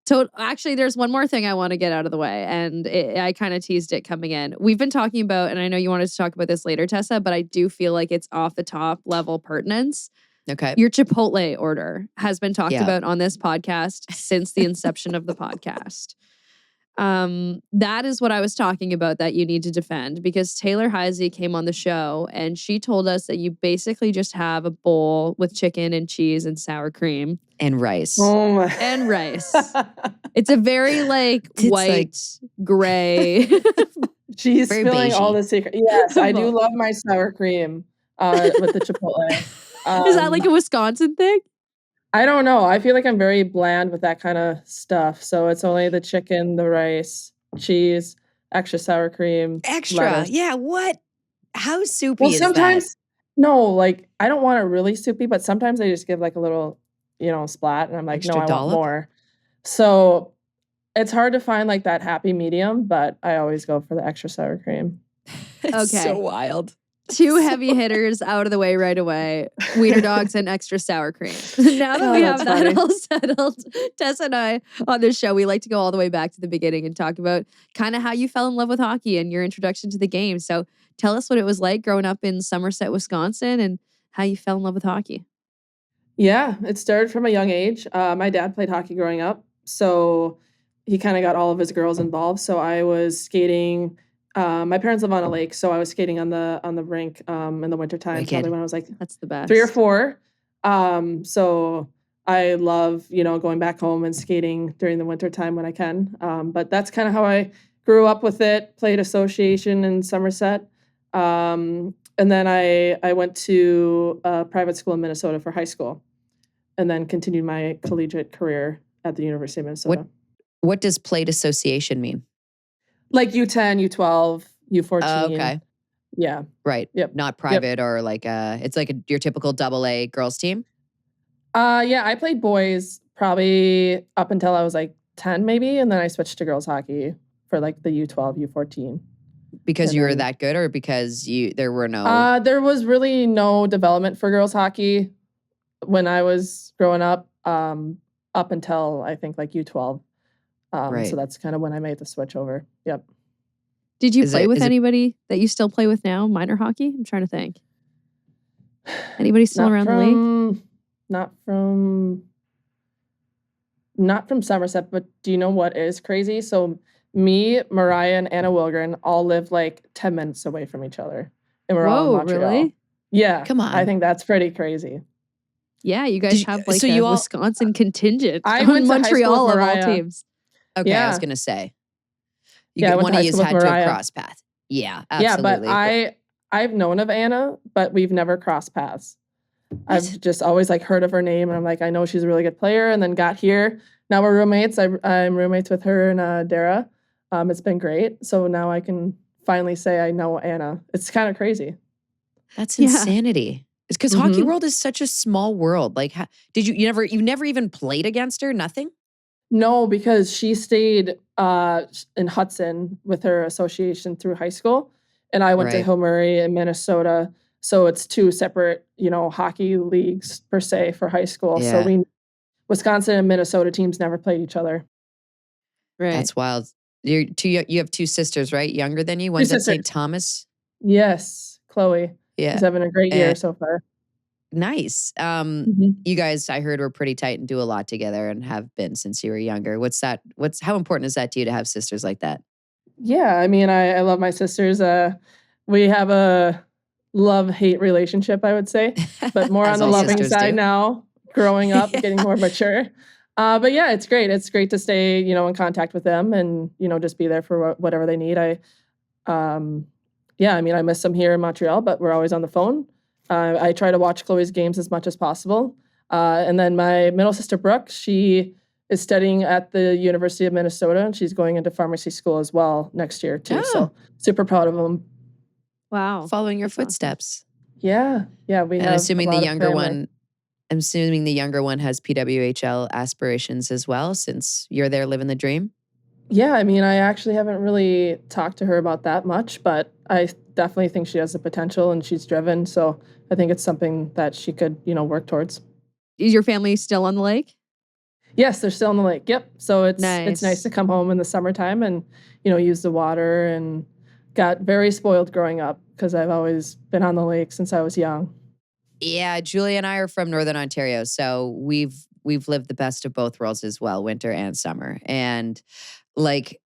So actually, there's one more thing I want to get out of the way, and I kind of teased it coming in. We've been talking about, and I know you wanted to talk about this later, Tessa, but I do feel like it's off the top level pertinence. Okay. Your Chipotle order has been talked Yeah. about on this podcast since the inception of the podcast. That is what I was talking about that you need to defend, because Taylor Heisey came on the show and she told us that you basically just have a bowl with chicken and cheese and sour cream And rice. Oh my. and rice. It's a very like It's white, gray. She's Very spilling all beigey. the secret. Yes, I do love my sour cream with the Chipotle. Is that like a Wisconsin thing? I don't know. I feel like I'm very bland with that kind of stuff. So it's only the chicken, the rice, cheese, extra sour cream, Extra. lettuce. Yeah, what? How soupy Well, is that? sometimes no, like I don't want it really soupy, but sometimes I just give like a little, splat, and I'm like, Extra no, I want dollop? more. So it's hard to find like that happy medium, but I always go for the extra sour cream. It's Okay. so wild. Two heavy hitters out of the way right away. Wiener dogs and extra sour cream. Now that we have that's that funny. all settled, Tess and I on this show, we like to go all the way back to the beginning and talk about kind of how you fell in love with hockey and your introduction to the game. So tell us what it was like growing up in Somerset, Wisconsin, and how you fell in love with hockey. Yeah, it started from a young age. My dad played hockey growing up, so he kind of got all of his girls involved. So I was skating. My parents live on a lake, so I was skating on the rink in the wintertime, Wicked. probably when I was like That's the best. 3 or 4. So I love, going back home and skating during the wintertime when I can. But that's kind of how I grew up with it, played association in Somerset. And then I went to a private school in Minnesota for high school, and then continued my collegiate career at the University of Minnesota. What does played association mean? Like U10, U12, U14. Oh, okay. Yeah. Right. Yep. Not private or like it's like your typical AA girls team? Yeah, I played boys probably up until I was like 10 maybe, and then I switched to girls hockey for like the U12, U14. Because And you were then- that good or because there were no... There was really no development for girls hockey when I was growing up, up until I think like U12. Right. So that's kind of when I made the switch over. Yep. Did you Is play it- with is it- anybody that you still play with now, minor hockey? I'm trying to think. Anybody still Not around the league? Not from Somerset, but do you know what is crazy? So me, Mariah, and Anna Wilgren all live like 10 minutes away from each other. And we're all in Whoa, Montreal. really? Yeah. Come on. I think that's pretty crazy. Yeah, you guys Did you- have like so a you all- Wisconsin contingent I on went to high school with Montreal of all Mariah. teams. Okay, I was Yeah. going to say. Yeah, I went one to of high you school with had to have Mariah. cross path. Yeah, Yeah, absolutely. but I've known of Anna, but we've never crossed paths. I've just always like heard of her name, and I'm like, I know she's a really good player, and then got here. Now we're roommates. I'm roommates with her and Dara. It's been great. So now I can finally say I know Anna. It's kind of crazy. That's Yeah. insanity. It's because hockey Mhm. world is such a small world. Like, did you never even played against her? Nothing? No, because she stayed in Hudson with her association through high school, and I went to Right. Hill Murray in Minnesota. So it's two separate, hockey leagues per se for high school. Yeah. So Wisconsin and Minnesota teams never played each other. Right. That's wild. You have two sisters, right? Younger than you. One's at St. sisters. Thomas. Yes, Chloe. Yeah. She's having a great year Eh, so far. Nice. You guys, I heard, were pretty tight and do a lot together and have been since you were younger. How important is that to you to have sisters like that? Yeah, I mean, I love my sisters. We have a love-hate relationship, I would say, but more on As the all loving sisters side do. now, growing up, Yeah. getting more mature. But yeah, it's great. It's great to stay, in contact with them and, just be there for whatever they need. Yeah, I mean, I miss them here in Montreal, but we're always on the phone. I try to watch Chloe's games as much as possible. And then my middle sister, Brooke, she is studying at the University of Minnesota, and she's going into pharmacy school as well next year too. Oh. So super proud of them. Wow. Following your That's awesome. footsteps. Yeah, we And have assuming a the lot of younger family. one, I'm assuming the younger one has PWHL aspirations as well, since you're there living the dream. Yeah, I mean, I actually haven't really talked to her about that much, but I definitely think she has the potential and she's driven. So I think it's something that she could, work towards. Is your family still on the lake? Yes, they're still on the lake. Yep. So it's Nice. nice to come home in the summertime and, use the water, and got very spoiled growing up because I've always been on the lake since I was young. Yeah, Julia and I are from Northern Ontario, so we've lived the best of both worlds as well, winter and summer. And like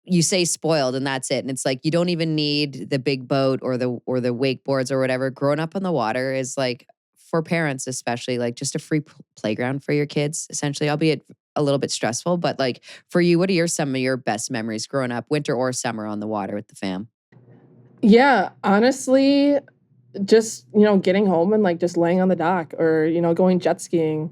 you say spoiled and that's it. And it's like, you don't even need the big boat or the wakeboards or whatever. Growing up on the water is like, for parents especially, like just a free playground for your kids, essentially, albeit a little bit stressful. But like for you, what are some of your best memories growing up, winter or summer on the water with the fam? Yeah, honestly, just, getting home and like just laying on the dock or, going jet skiing.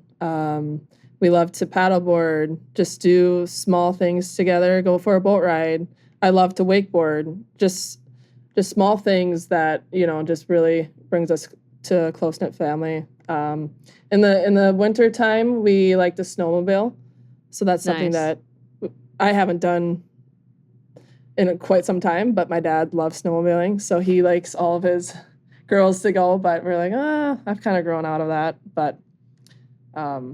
We love to paddleboard, just do small things together, go for a boat ride. I love to wakeboard, just small things that, just really brings us to a close-knit family. In the winter time, we like to snowmobile. So that's something Nice. that I haven't done in quite some time, but my dad loves snowmobiling, so he likes all of his girls to go, but we're like, I've kind of grown out of that. But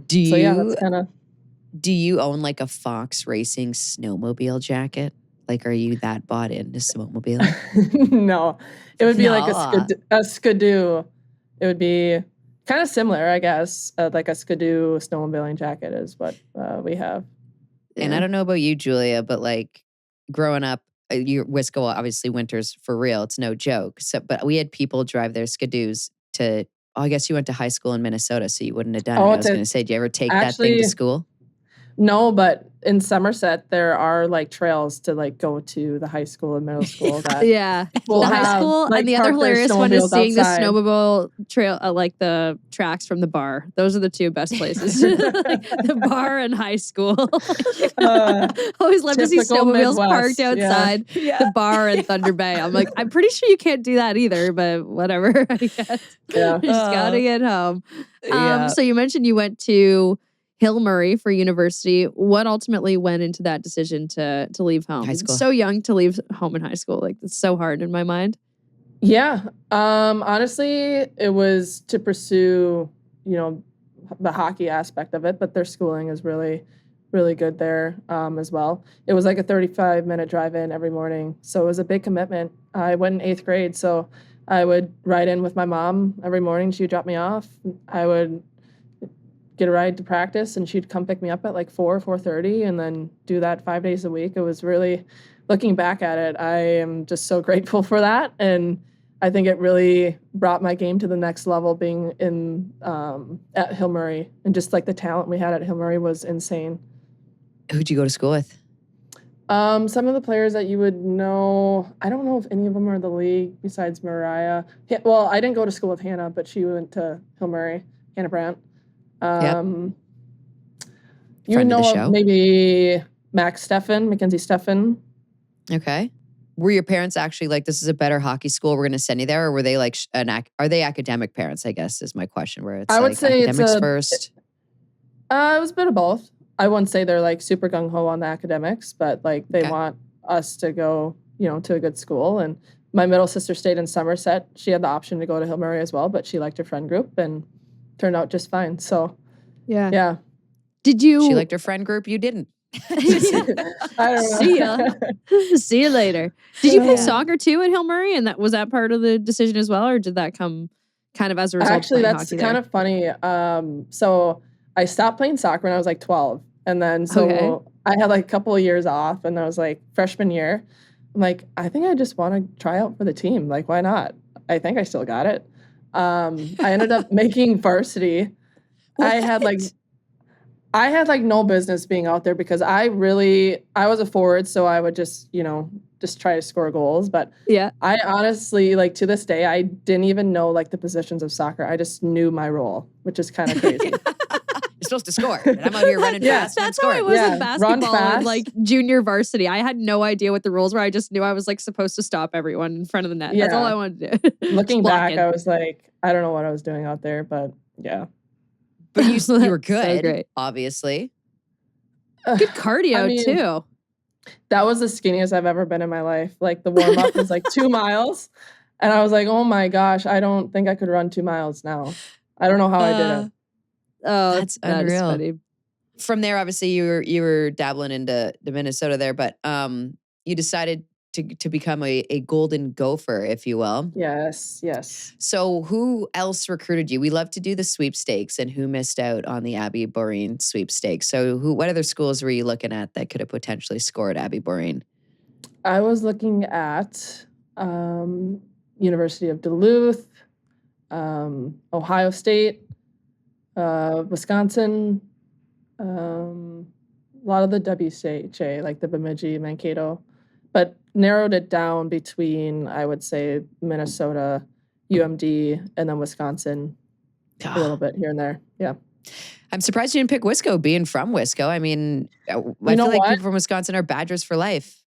Do so yeah, that's you kind of do you own like a Fox Racing snowmobile jacket? Like, are you that bought into snowmobiling? no. It would be like No. a skidoo. It would be kind of similar, I guess. Like a skidoo snowmobiling jacket is what we have. And I Yeah. don't know about you, Julia, but like growing up, Wisco, obviously winters for real. It's no joke. So, but we had people drive their skidoos to. Oh, I guess you went to high school in Minnesota, so you wouldn't have done it. Oh, I was going to say, do you ever take that thing to actually, school? no, but in Somerset there are like trails to like go to the high school and middle school that Yeah. will The high have school and like the other park their hilarious one is snowmobiles seeing the outside. snowmobile trail, like the tracks from the bar. Those are the two best places. Like, the bar and high school. Always love to see Typical snowmobiles parked Midwest, yeah. outside the bar in Thunder Bay. I'm like, I'm pretty sure you can't do that either, but whatever, I guess. Yeah. Just gotta get home. Yeah. So you mentioned you went to Hill Murray for university. What ultimately went into that decision to leave home? High It's school. so young to leave home in high school. Like, it's so hard in my mind. Yeah. Honestly, it was to pursue, the hockey aspect of it, but their schooling is really, really good there as well. It was like a 35-minute drive in every morning. So it was a big commitment. I went in 8th grade, so I would ride in with my mom every morning. She would drop me off. I would get a ride to practice, and she'd come pick me up at like 4:30, and then do that 5 days a week. It was really, looking back at it, I am just so grateful for that, and I think it really brought my game to the next level being in at Hill Murray, and just like the talent we had at Hill Murray was insane. Who'd you go to school with? Some of the players that you would know, I don't know if any of them are in the league besides Mariah. Well, I didn't go to school with Hannah, but she went to Hill Murray, Hannah Brandt. Yep. You Friend of the know show. of maybe Max Steffen, Mackenzie Steffen. Okay. Were your parents actually like, this is a better hockey school, we're going to send you there? Or were they like, are they academic parents, I guess is my question, where it's I would like say it's academics first? it was a bit of both. I wouldn't say they're like super gung-ho on the academics, but like they Okay. want us to go, to a good school. And my middle sister stayed in Somerset. She had the option to go to Hill Murray as well, but she liked her friend group and turned out just fine. So Yeah. yeah. Did you She liked her friend group, you didn't. I don't know. See ya. See you later. Did you play Yeah. soccer too at Hill Murray? And was that part of the decision as well, or did that come kind of as a result Actually, of playing that's hockey kind there? of funny. So I stopped playing soccer when I was like 12. And then Okay. I had like a couple of years off, and I was like freshman year. I'm like, I think I just want to try out for the team. Like, why not? I think I still got it. I ended up making varsity. I had like no business being out there because I was a forward, so I would just try to score goals. But Yeah. I honestly, like, to this day, I didn't even know like the positions of soccer. I just knew my role, which is kind of crazy. You're supposed to score. And I'm out here running Yeah. fast and That's how I scoring. was Yeah, in run basketball in fast. like junior varsity. I had no idea what the rules were. I just knew I was like supposed to stop everyone in front of the net. That's all Yeah. I wanted to do. Looking Just block back, it. I was like, I don't know what I was doing out there, but yeah. But you were That's so good, great. obviously. Good cardio I mean, too. that was the skinniest I've ever been in my life. Like, the warm up was like 2 miles, and I was like, oh my gosh, I don't think I could run 2 miles now. I don't know how I did it. Oh, That's that is unreal. funny. From there, obviously, you were dabbling into Minnesota there, but you decided to become a golden gopher, if you will. Yes. So who else recruited you? We love to do the sweepstakes, and who missed out on the Abby Boreen sweepstakes. So what other schools were you looking at that could have potentially scored Abby Boreen? I was looking at University of Duluth, Ohio State, Wisconsin, a lot of the WCHA, like the Bemidji, Mankato, but narrowed it down between, I would say, Minnesota, UMD, and then Wisconsin a little bit here and there. Yeah. I'm surprised you didn't pick Wisco, being from Wisco. I mean, I You feel know like what? people from Wisconsin are Badgers for life.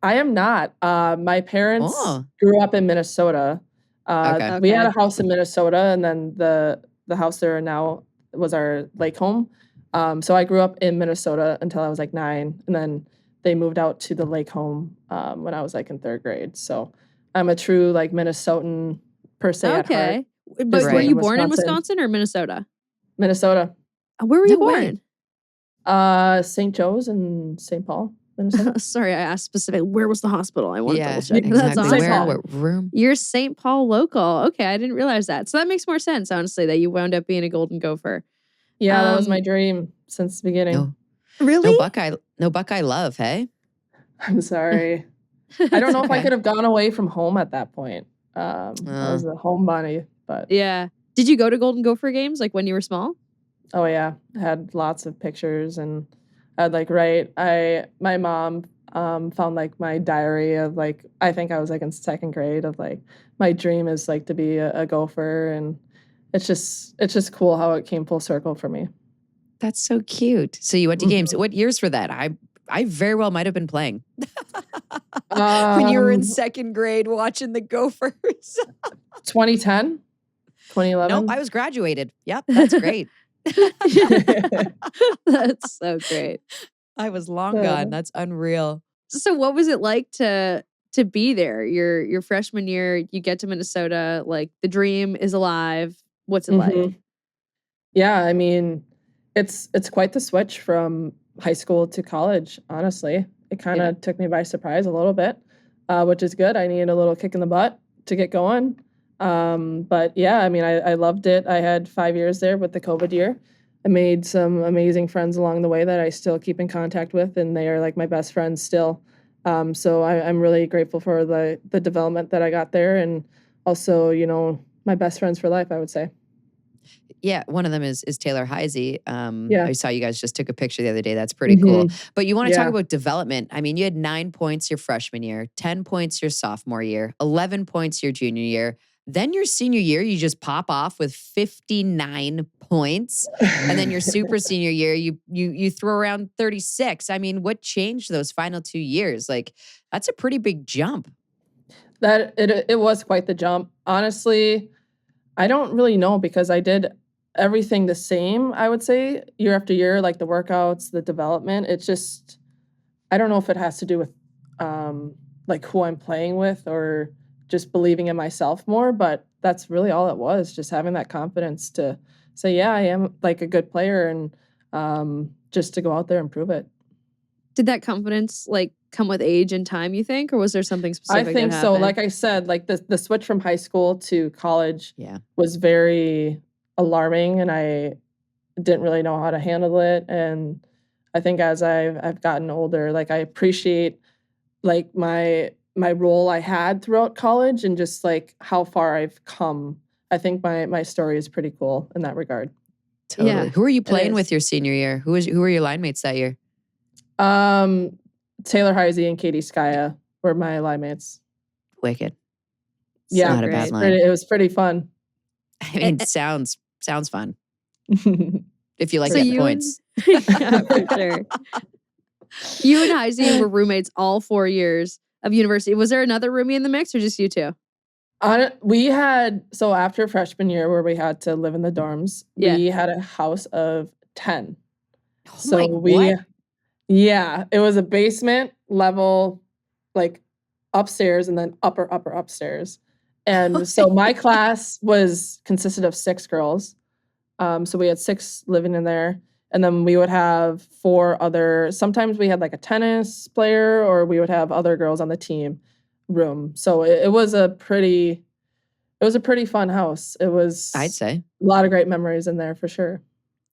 I am not. My parents Oh, grew up in Minnesota. okay. We had Okay. a house in Minnesota, and then the house there now was our lake home. So I grew up in Minnesota until I was like 9, and then they moved out to the lake home when I was like in 3rd grade. So I'm a true like Minnesotan per se at heart. Okay. But Just were Right. live you in born in Wisconsin. Wisconsin or Minnesota? Minnesota. Where were you No way. born? St. Joe's and St. Paul, Minnesota. Sorry, I asked specific. Where was the hospital? I want to Yeah, double check. That's exactly. St. awesome. Paul. What room? You're St. Paul local. Okay, I didn't realize that. So that makes more sense, honestly, that you wound up being a Golden Gopher. Yeah, that was my dream since the beginning. No, Really? no Buckeye love, hey? I'm sorry. I don't know if I okay. could have gone away from home at that point. I was a home bunny, but Yeah. Did you go to Golden Gopher games like when you were small? oh yeah, I had lots of pictures and I'd like my mom found like my diary of like I think I was like in 2nd grade of like my dream is like to be a gopher, and it's just cool how it came full circle for me. That's so cute. So you went to games. Mhm. What years for that? I very well might have been playing when you were in Um 2nd grade watching the Gophers. 2010, Nope, 2011. I was graduated. Yep, that's great. That's so great. I was long gone. That's unreal. So what was it like to be there? Your freshman year, you get to Minnesota, like the dream is alive. What's it like? Mhm. Yeah, I mean, it's quite the switch from high school to college, honestly. It kinda Yeah. took me by surprise a little bit, which is good. I needed a little kick in the butt to get going. But yeah, I mean, I loved it. I had 5 years there with the COVID year. I made some amazing friends along the way that I still keep in contact with, and they are like my best friends still. So I'm really grateful for the development that I got there, and also, my best friends for life, I would say. Yeah, one of them is Taylor Heisey. Yeah. I saw you guys just took a picture the other day. That's pretty cool. Mhm. But you want to talk Yeah. about development. I mean, you had 9 points your freshman year, 10 points your sophomore year, 11 points your junior year. Then your senior year, you just pop off with 59 points. And then your super senior year, you throw around 36. I mean, what changed those final 2 years? Like, that's a pretty big jump. That it was quite the jump. Honestly, I don't really know because I did everything the same, I would say, year after year, like the workouts, the development. It's just I don't know if it has to do with like who I'm playing with or just believing in myself more, but that's really all it was, just having that confidence to say, yeah, I am like a good player, and just to go out there and prove it. Did that confidence like come with age and time, you think, or was there something I specific that think so. happened? Like I said, like the switch from high school to college Yeah. was very alarming, and I didn't really know how to handle it. And I think as I've gotten older, like I appreciate like my role I had throughout college and just like how far I've come. I think my story is pretty cool in that regard. Totally. Yeah, Who are you it playing is. with your senior year? Who were your line mates that year? Um, Taylor Heisey and Katie Skaya were my line mates. Wicked. Yeah, Not a bad great. line. it was pretty fun. I mean, sounds fun if you like So getting you and points. yeah, for sure. You and Heisey were roommates all 4 years of university. Was there another roomie in the mix or just you two? We had so after freshman year where we had to live in the dorms, Yeah. we had a house of 10. Oh So my, we what? yeah, it was a basement level, like upstairs and then upper upstairs. And so my class consisted of 6 girls. So we had 6 living in there. And then we would have 4 other, sometimes we had like a tennis player or we would have other girls on the team room. So it was a pretty fun house. It was I'd say. a lot of great memories in there for sure.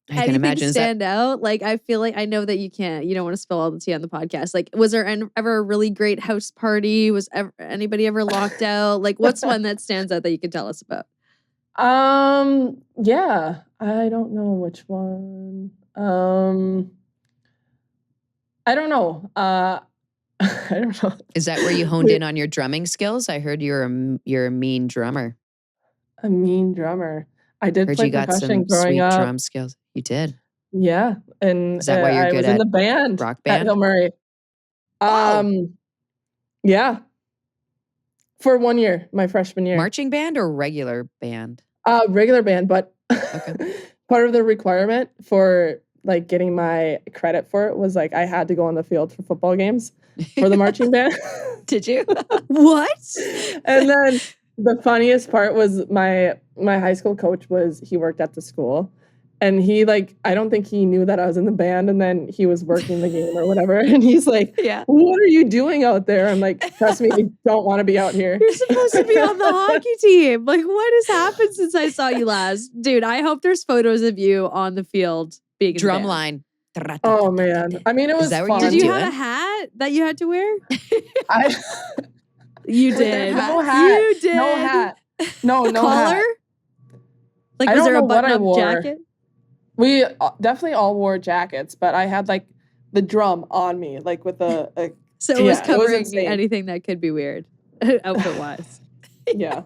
I can Anything imagine. stand out? Like, I feel like I know that you don't want to spill all the tea on the podcast. Like, was there ever a really great house party? Was anybody ever locked out? Like, what's one that stands out that you can tell us about? Yeah, I don't know which one. I don't know. I don't know. Is that where you honed in on your drumming skills? I heard you're a mean drummer. A mean drummer. I did Heard play you got percussion some growing sweet up. drum skills. You did. Yeah, and Is that why you're I good was in at the band rock at band? Hill Murray. Wow. Yeah, for 1 year, my freshman year. Marching band or regular band? Regular band, but Okay. part of the requirement for like getting my credit for it was like I had to go on the field for football games for the marching band. Did you? What? And then the funniest part was my high school coach he worked at the school, and he like I don't think he knew that I was in the band, and then he was working the game or whatever, and he's like, Yeah. "What are you doing out there?" I'm like, "Trust me, I don't want to be out here." You're supposed to be on the hockey team. Like, what has happened since I saw you last? Dude, I hope there's photos of you on the field being in the band. Drumline. Oh man, I mean it was that what fun. you're Did you doing? have a hat that you had to wear? I You did. no hat. You did. No hat. No Collar? hat. Like, I was don't there a know what I button-up wore. jacket? We definitely all wore jackets, but I had like the drum on me, like with a So it was yeah, it was covering insane. anything that could be weird, outfit-wise. yeah.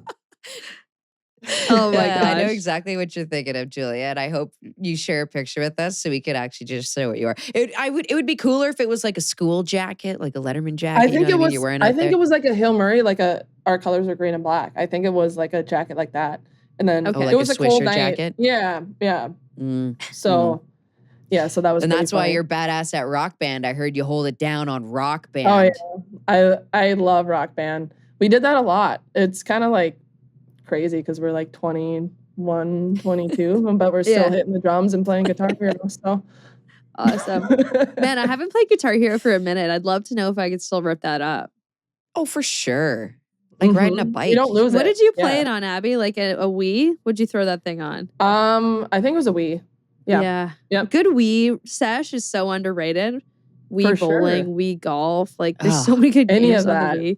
Oh my I know gosh. exactly what you're thinking of, Julia, and I hope you share a picture with us so we could actually just say what you are. It would be cooler if it was like a school jacket, like a Letterman jacket. I think you know it what I mean? was. You're wearing I out think there. it was like a Hill Murray, like our colors are green and black. I think it was like a jacket like that, and then Okay. like it was a a cold Swisher night. jacket? Yeah. So, yeah. So that was. And pretty that's why funny. you're badass at Rock Band. I heard you hold it down on Rock Band. Oh yeah, I love Rock Band. We did that a lot. It's kind of like crazy because we're like 21, 22, but we're still Yeah. hitting the drums and playing Guitar Hero. So Awesome. Man, I haven't played Guitar Hero for a minute. I'd love to know if I could still rip that up. Oh, for sure. Like riding a bike. You don't lose What it. did you play Yeah. it on, Abby? Like a Wii? What'd you throw that thing on? I think it was a Wii. Yeah. Yep. Good Wii sesh is so underrated. Wii For sure. bowling, Wii golf. Like, there's Ugh, so many good any games of on that. the Wii.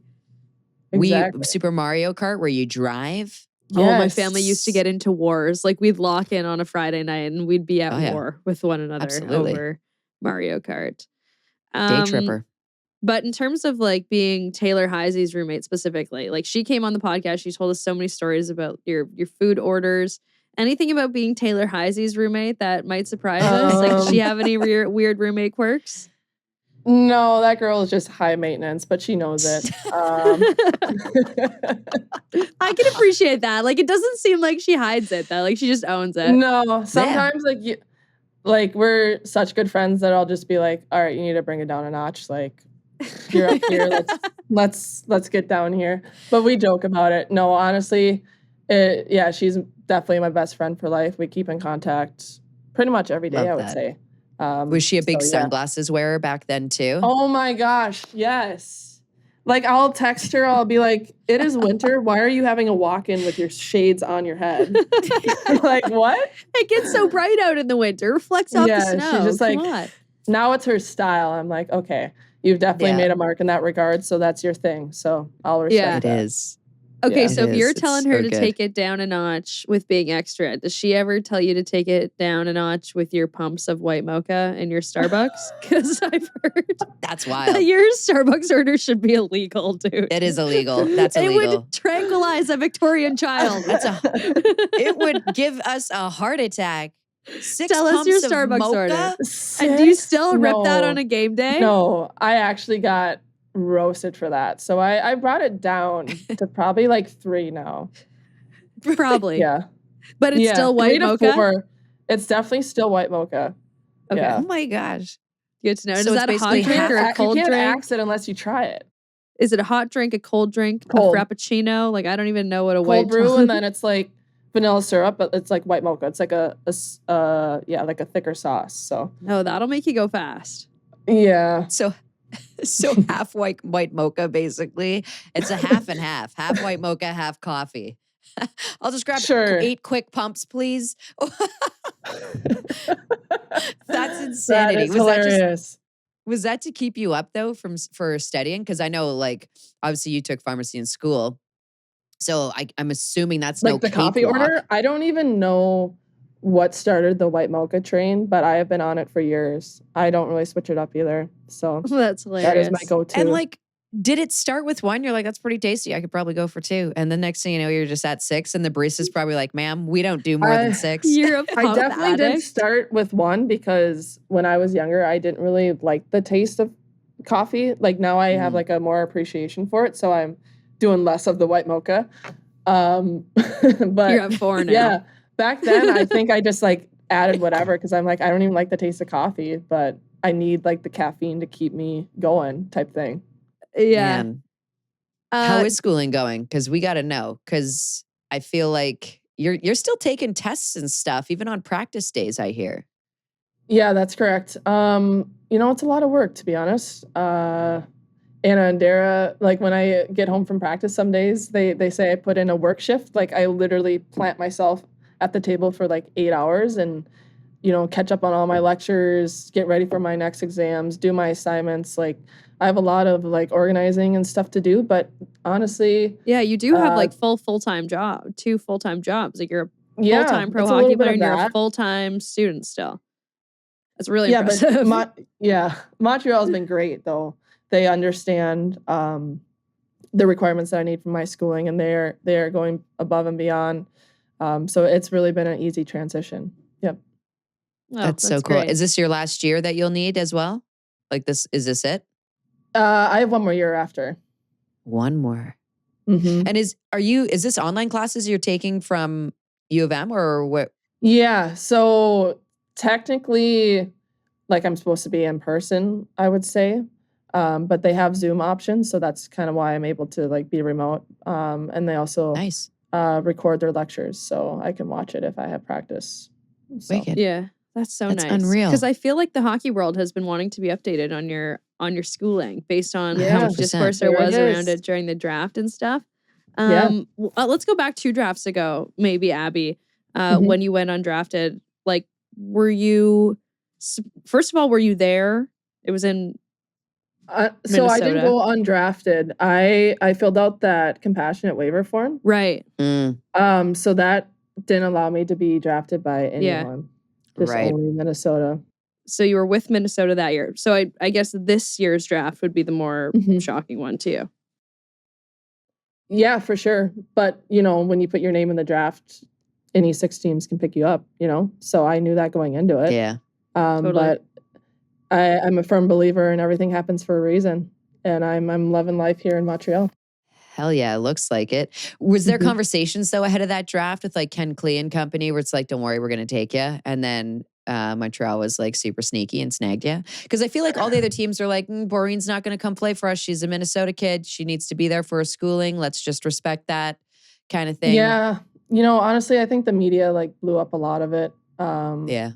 Exactly. Super Mario Kart where you drive. Oh, my Yes. family used to get into wars. Like, we'd lock in on a Friday night and we'd be at Oh, yeah. war with one another Absolutely. over Mario Kart. Day tripper. But in terms of like being Taylor Heisey's roommate specifically, like she came on the podcast, she told us so many stories about your food orders. Anything about being Taylor Heisey's roommate that mimight surprise us? Like, does she have any weird roommate quirks? No, that girl is just high maintenance, but she knows it. I can appreciate that. Like, it doesn't seem like she hides it though. Like, she just owns it. No, sometimes like we're such good friends that I'll just be like, all right, you need to bring it down a notch. Like, you're up here. Let's get down here. But we joke about it. No, honestly, she's definitely my best friend for life. We keep in contact pretty much every day, Love I would that. say. Was she a big so, yeah. sunglasses wearer back then too? Oh my gosh, yes. Like, I'll text her, I'll be like, it is winter. Why are you having a walk-in with your shades on your head? Like, what? It gets so bright out in the winter. It reflects off the Yeah, snow. she's just Come like, on. Now it's her style. I'm like, okay, you've definitely Yeah. made a mark in that regard, so that's your thing. So I'll respect Yeah. It that. is. Okay, Yeah. so It if you're is. It's telling her so to good. take it down a notch with being extra, does she ever tell you to take it down a notch with your pumps of white mocha in your Starbucks? Because I've heard That's wild. that your Starbucks order should be illegal, dude. It is illegal. That's It illegal. would tranquilize a Victorian child. It would give us a heart attack. 6 Tell us pumps your of Starbucks mocha? order. And do you still rip that No. on a game day? No, I actually got roasted for that. So I brought it down to probably like 3 now. Probably. Yeah. But it's still 3 white to mocha? 4. It's definitely still white mocha. Okay. Yeah. Oh my gosh. Good to know. So Is it's that a hot basically drink or a You cold can't drink? axe it unless you try it. Is it a hot drink, a cold drink, Cold. a frappuccino? Like, I don't even know what a Cold white brew, and then it's like vanilla syrup, but it's like white mocha. It's like like a thicker sauce. So No, that'll make you go fast. yeah. So half white mocha, basically. It's a half and half. Half white mocha, half coffee. I'll just grab Sure. 8 quick pumps, please. That's That insanity. is hilarious. Was that to keep you up though for studying? Because I know like obviously you took pharmacy in school. So I'm assuming that's no Like the coffee cakewalk. order, I don't even know what started the white mocha train, but I have been on it for years. I don't really switch it up either. So That's that is my hilarious. go-to. And like, did it start with one? You're like, that's pretty tasty. I could probably go for two. And the next thing you know, you're just at six, and the barista's probably like, ma'am, we don't do more than six. You're a I puff definitely did addict. start with one because when I was younger, I didn't really like the taste of coffee. Like now I have like a more appreciation for it. So I'm doing less of the white mocha. But You're at 4 now. yeah, back then I think I just like added whatever because I'm like, I don't even like the taste of coffee, but I need like the caffeine to keep me going type thing. Yeah. Man, how is schooling going? Because we got to know. Because I feel like you're still taking tests and stuff, even on practice days. I hear. Yeah, that's correct. It's a lot of work to be honest. Anna and Dara, like when I get home from practice some days, they say I put in a work shift. Like I literally plant myself at the table for like 8 hours and, catch up on all my lectures, get ready for my next exams, do my assignments. Like I have a lot of like organizing and stuff to do, but honestly, Yeah, you do have like full-time job, 2 full-time jobs. Like you're a yeah, full-time pro it's a little hockey bit player of and you're a that. full-time student still. That's really Yeah, impressive. but Montreal's been great though. They understand the requirements that I need for my schooling, and they're going above and beyond. So it's really been an easy transition. Yep. Oh, That's so cool. great. Is this your last year that you'll need as well? Like this, is this it? I have one more year after. One more. Mm-hmm. And is this online classes you're taking from U of M or what? Yeah. So technically, like I'm supposed to be in person, I would say. But they have Zoom options, so that's kind of why I'm able to like be remote. And they also Nice. record their lectures, so I can watch it if I have practice. So. Wicked. Yeah, that's so That's nice. unreal. Because I feel like the hockey world has been wanting to be updated on your schooling based on how Yeah, much discourse there there it was around is. it during the draft and stuff. Yeah. Let's go back 2 drafts ago, maybe Abby, Mhm. when you went undrafted. Like, were you? First of all, were you there? It was in So I didn't Minnesota. go undrafted. I filled out that compassionate waiver form. Right. So that didn't allow me to be drafted by Yeah. anyone. Just Right. only Minnesota. So you were with Minnesota that year. So I guess this year's draft would be the more Mhm. shocking one to you. Yeah, for sure. But when you put your name in the draft, any 6 teams can pick you up. So I knew that going into it. Yeah. Totally. But I'm a firm believer in everything happens for a reason, and I'm loving life here in Montreal. Hell yeah, it looks like it. Was there Mhm. conversations though ahead of that draft with like Ken Klee and company where it's like, don't worry, we're going to take you? And then Montreal was like super sneaky and snagged you? Because I feel like all the other teams are like, Boreen's not going to come play for us. She's a Minnesota kid. She needs to be there for her schooling. Let's just respect that kind of thing. Yeah. Honestly, I think the media like blew up a lot of it. Yeah.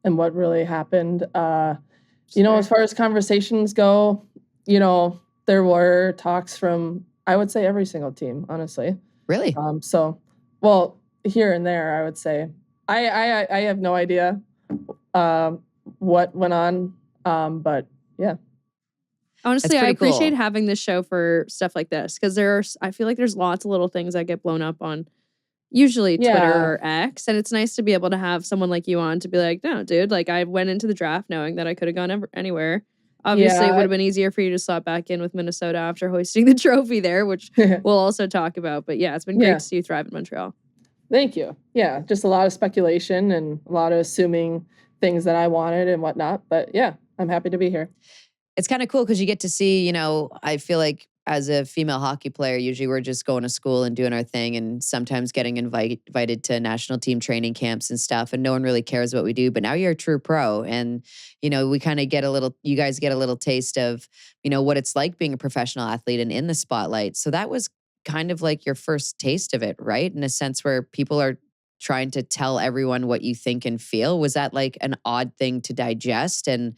And what really happened. Sure. As far as conversations go, there were talks from, I would say, every single team, honestly. Really? Well, here and there, I would say. I have no idea what went on, but yeah. Honestly, I pretty appreciate cool. having this show for stuff like this because I feel like there's lots of little things that get blown up on usually Twitter Yeah. or X, and it's nice to be able to have someone like you on to be like, no, dude, like I went into the draft knowing that I could have gone anywhere. Obviously, it Yeah. would have been easier for you to slot back in with Minnesota after hoisting the trophy there, which we'll also talk about. But yeah, it's been great Yeah. to see you thrive in Montreal. Thank you. Yeah, just a lot of speculation and a lot of assuming things that I wanted and whatnot. But yeah, I'm happy to be here. It's kind of cool because you get to see, I feel like as a female hockey player, usually we're just going to school and doing our thing and sometimes getting invited to national team training camps and stuff. And no one really cares what we do. But now you're a true pro. And, we kind of you guys get a little taste of, what it's like being a professional athlete and in the spotlight. So that was kind of like your first taste of it, right? In a sense where people are trying to tell everyone what you think and feel. Was that like an odd thing to digest and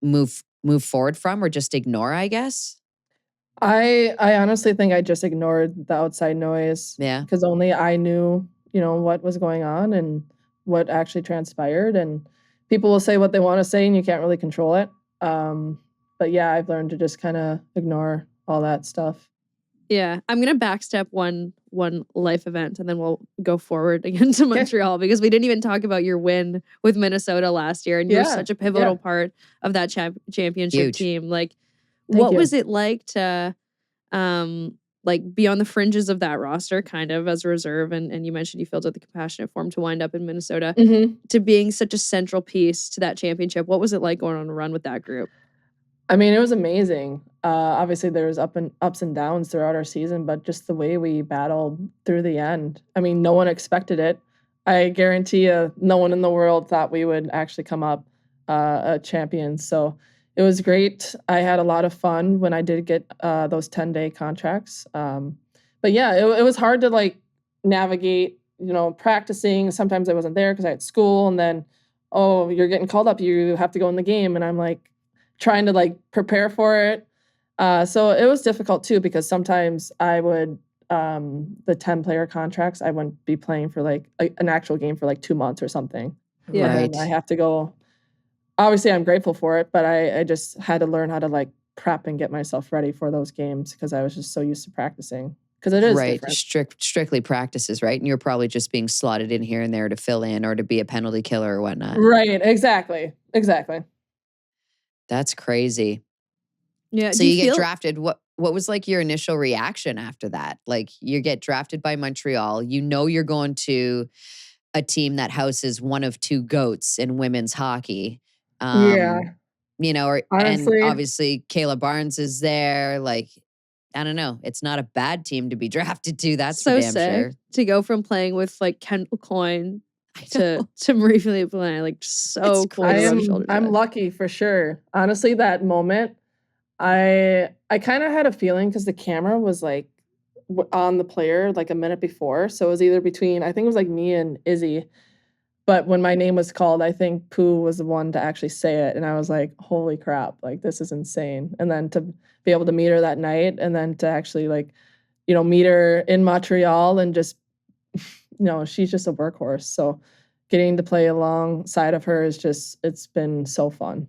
move forward from or just ignore, I guess? I honestly think I just ignored the outside noise. Yeah. Because only I knew, what was going on and what actually transpired. And people will say what they want to say and you can't really control it. But yeah, I've learned to just kind of ignore all that stuff. Yeah, I'm gonna backstep one life event and then we'll go forward again to Montreal because we didn't even talk about your win with Minnesota last year, and you were such a pivotal part of that championship team. Like, what was it like to like be on the fringes of that roster, kind of as a reserve, and you mentioned you filled out the compassionate form to wind up in Minnesota, to being such a central piece to that championship? What was it like going on a run with that group? I mean, it was amazing. Obviously, there was ups and downs throughout our season, but just the way we battled through the end. I mean, no one expected it. I guarantee you, no one in the world thought we would actually come up champions. So it was great. I had a lot of fun when I did get those 10-day contracts. But yeah, it was hard to like navigate, practicing. Sometimes I wasn't there because I had school, and then, oh, you're getting called up. You have to go in the game. And I'm like, trying to like prepare for it. So it was difficult too, because sometimes I would, the 10-player contracts, I wouldn't be playing for like an actual game for like 2 months or something. Yeah. And I have to go. Obviously, I'm grateful for it, but I just had to learn how to like prep and get myself ready for those games because I was just so used to practicing. Because it is different. Strictly practices, right? And you're probably just being slotted in here and there to fill in or to be a penalty killer or whatnot. Right, exactly. That's crazy. Yeah. So you get drafted. What was like your initial reaction after that? Like, you get drafted by Montreal. You know you're going to a team that houses one of two GOATs in women's hockey. Yeah. And obviously Kayla Barnes is there. Like, I don't know. It's not a bad team to be drafted to. That's so for damn sick sure. To go from playing with like Kendall Coyne to Marie-Philippe Blais, like so cool. I'm lucky for sure. Honestly, that moment, I kind of had a feeling because the camera was like on the player like a minute before, so it was either between, I think it was like me and Izzy. But when my name was called, I think Pooh was the one to actually say it, and I was like, "Holy crap! Like, this is insane!" And then to be able to meet her that night, and then to actually like, meet her in Montreal, and just, she's just a workhorse. So getting to play alongside of her is just, it's been so fun.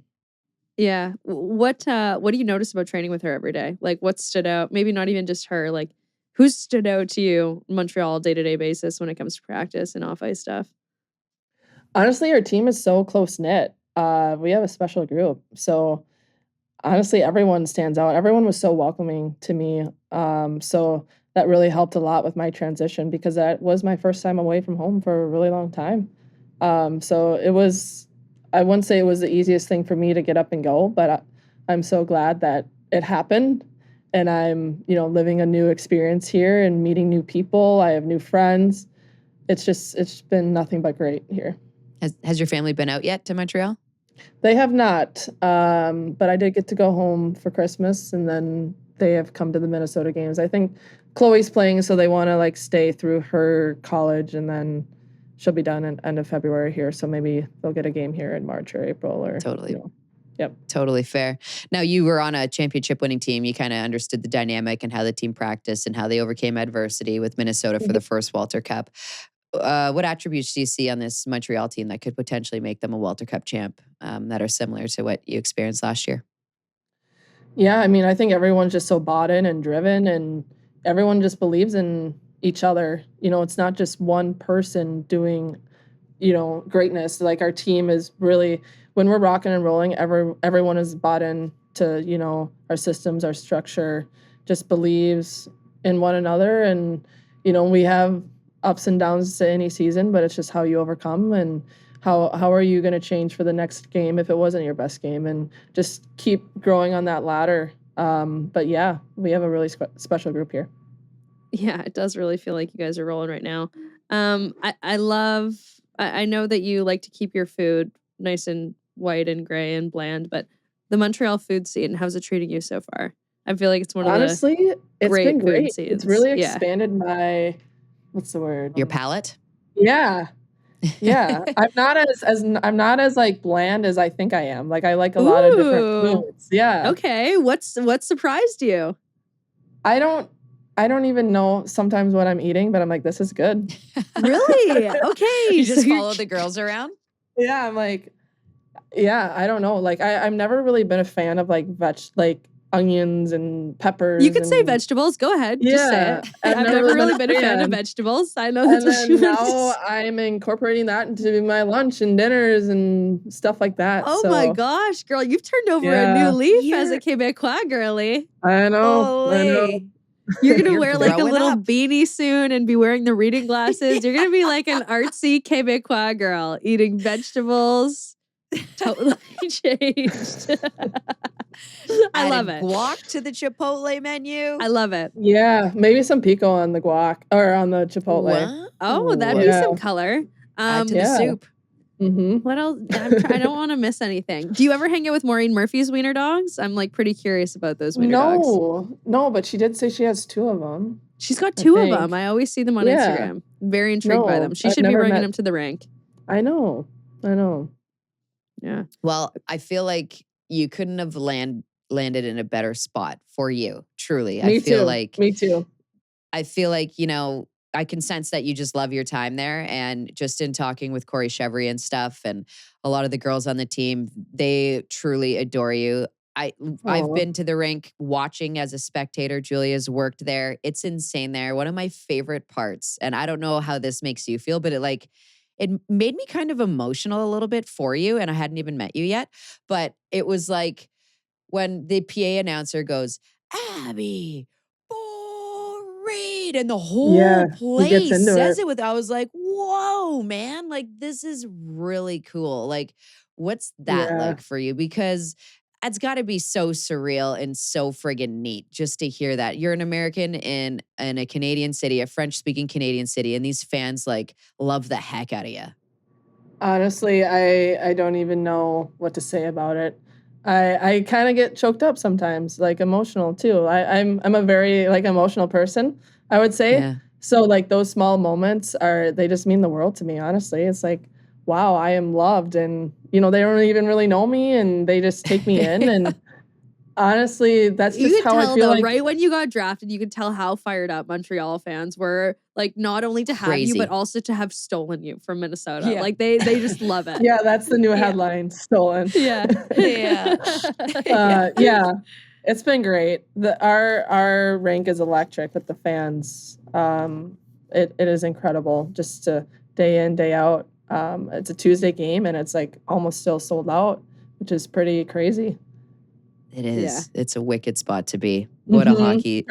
Yeah. What do you notice about training with her every day? Like, what stood out? Maybe not even just her. Like, who stood out to you in Montreal day-to-day basis when it comes to practice and off-ice stuff? Honestly, our team is so close-knit. We have a special group. So honestly, everyone stands out. Everyone was so welcoming to me. So that really helped a lot with my transition because that was my first time away from home for a really long time. So it was, I wouldn't say it was the easiest thing for me to get up and go, but I'm so glad that it happened. And I'm, living a new experience here and meeting new people. I have new friends. It's been nothing but great here. Has your family been out yet to Montreal? They have not, but I did get to go home for Christmas, and then they have come to the Minnesota games. I think Chloe's playing, so they want to like stay through her college, and then she'll be done in end of February here. So maybe they'll get a game here in March or April or totally. Yep. Totally fair. Now, you were on a championship winning team. You kind of understood the dynamic and how the team practiced and how they overcame adversity with Minnesota for the first Walter Cup. What attributes do you see on this Montreal team that could potentially make them a Walter Cup champ that are similar to what you experienced last year? Yeah, I mean, I think everyone's just so bought in and driven, and everyone just believes in each other. It's not just one person doing, greatness. Like, our team is really, when we're rocking and rolling, everyone is bought in to, our systems, our structure, just believes in one another. And, we have ups and downs to any season, but it's just how you overcome and how are you going to change for the next game if it wasn't your best game, and just keep growing on that ladder. But yeah, we have a really special group here. Yeah, it does really feel like you guys are rolling right now. I know that you like to keep your food nice and white and gray and bland, but the Montreal food scene, how's it treating you so far? I feel like it's one of Honestly, the it's been great. scenes. It's really expanded my, what's the word? Your palate? Yeah. Yeah. I'm not as like bland as I think I am. Like, I like a lot of different foods. Yeah. Okay. What surprised you? I I don't even know sometimes what I'm eating, but I'm like, this is good. Really? Okay. You so just you're- follow the girls around? Yeah, I'm like, yeah, I don't know. Like I've never really been a fan of like onions and peppers. You can say and vegetables. Go ahead. Just say Yeah, it. I've I've never never really really been been a a fan of fan. vegetables. I know And that's what you then meant to now say. I'm incorporating that into my lunch and dinners and stuff like that. Oh so, my gosh, girl, you've turned over a new Yeah. leaf as a Quebecois girly. I know. Holy. You're gonna You're wear like a growing little up. beanie soon and be wearing the reading glasses. You're gonna be like an artsy Quebecois girl eating vegetables. Totally changed. I love Added it. guac to the Chipotle menu. I love it. Yeah, maybe some pico on the guac or on the chipotle. What? Oh, that'd be Yeah. some color. Add to the Yeah. soup. Mm-hmm. What else? I don't want to miss anything. Do you ever hang out with Maureen Murphy's wiener dogs? I'm like pretty curious about those wiener dogs. No, but she did say she has 2 of them. She's got 2 of think. them. I always see them on Yeah. Instagram. Very intrigued by No, them. She I've should be never bringing met- them to the rink. I know. Yeah. Well, I feel like you couldn't have landed in a better spot for you. Truly. Me I feel too. like Me too. I feel like, I can sense that you just love your time there. And just in talking with Corey Chevry and stuff, and a lot of the girls on the team, they truly adore you. I've Aw. been to the rink watching as a spectator. Julia's worked there. It's insane there. One of my favorite parts, and I don't know how this makes you feel, but it made me kind of emotional a little bit for you, and I hadn't even met you yet. But it was like when the PA announcer goes, Abby Boreen, and the whole Yeah, he gets place into says it. it with, I was like, whoa, man, like this is really cool. Like, what's that Yeah. like for you? Because it's got to be so surreal and so friggin' neat just to hear that. You're an American in a Canadian city, a French-speaking Canadian city, and these fans like love the heck out of you. Honestly, I don't even know what to say about it. I kind of get choked up sometimes, like emotional too. I'm a very like emotional person, I would say. Yeah. So like those small moments they just mean the world to me, honestly. It's like, wow, I am loved, and they don't even really know me, and they just take me in, and honestly, that's You just could how tell I feel though, like. right when you got drafted, you could tell how fired up Montreal fans were. Like not only to have you, Crazy. but also to have stolen you from Minnesota. Yeah. Like they just love it. Yeah, that's the new Yeah. headline, stolen. Yeah. Yeah. Yeah, it's been great. Our rink is electric with the fans. It is incredible just to day in, day out. It's a Tuesday game and it's like almost still sold out, which is pretty crazy. It is. Yeah. It's a wicked spot to be. What a hockey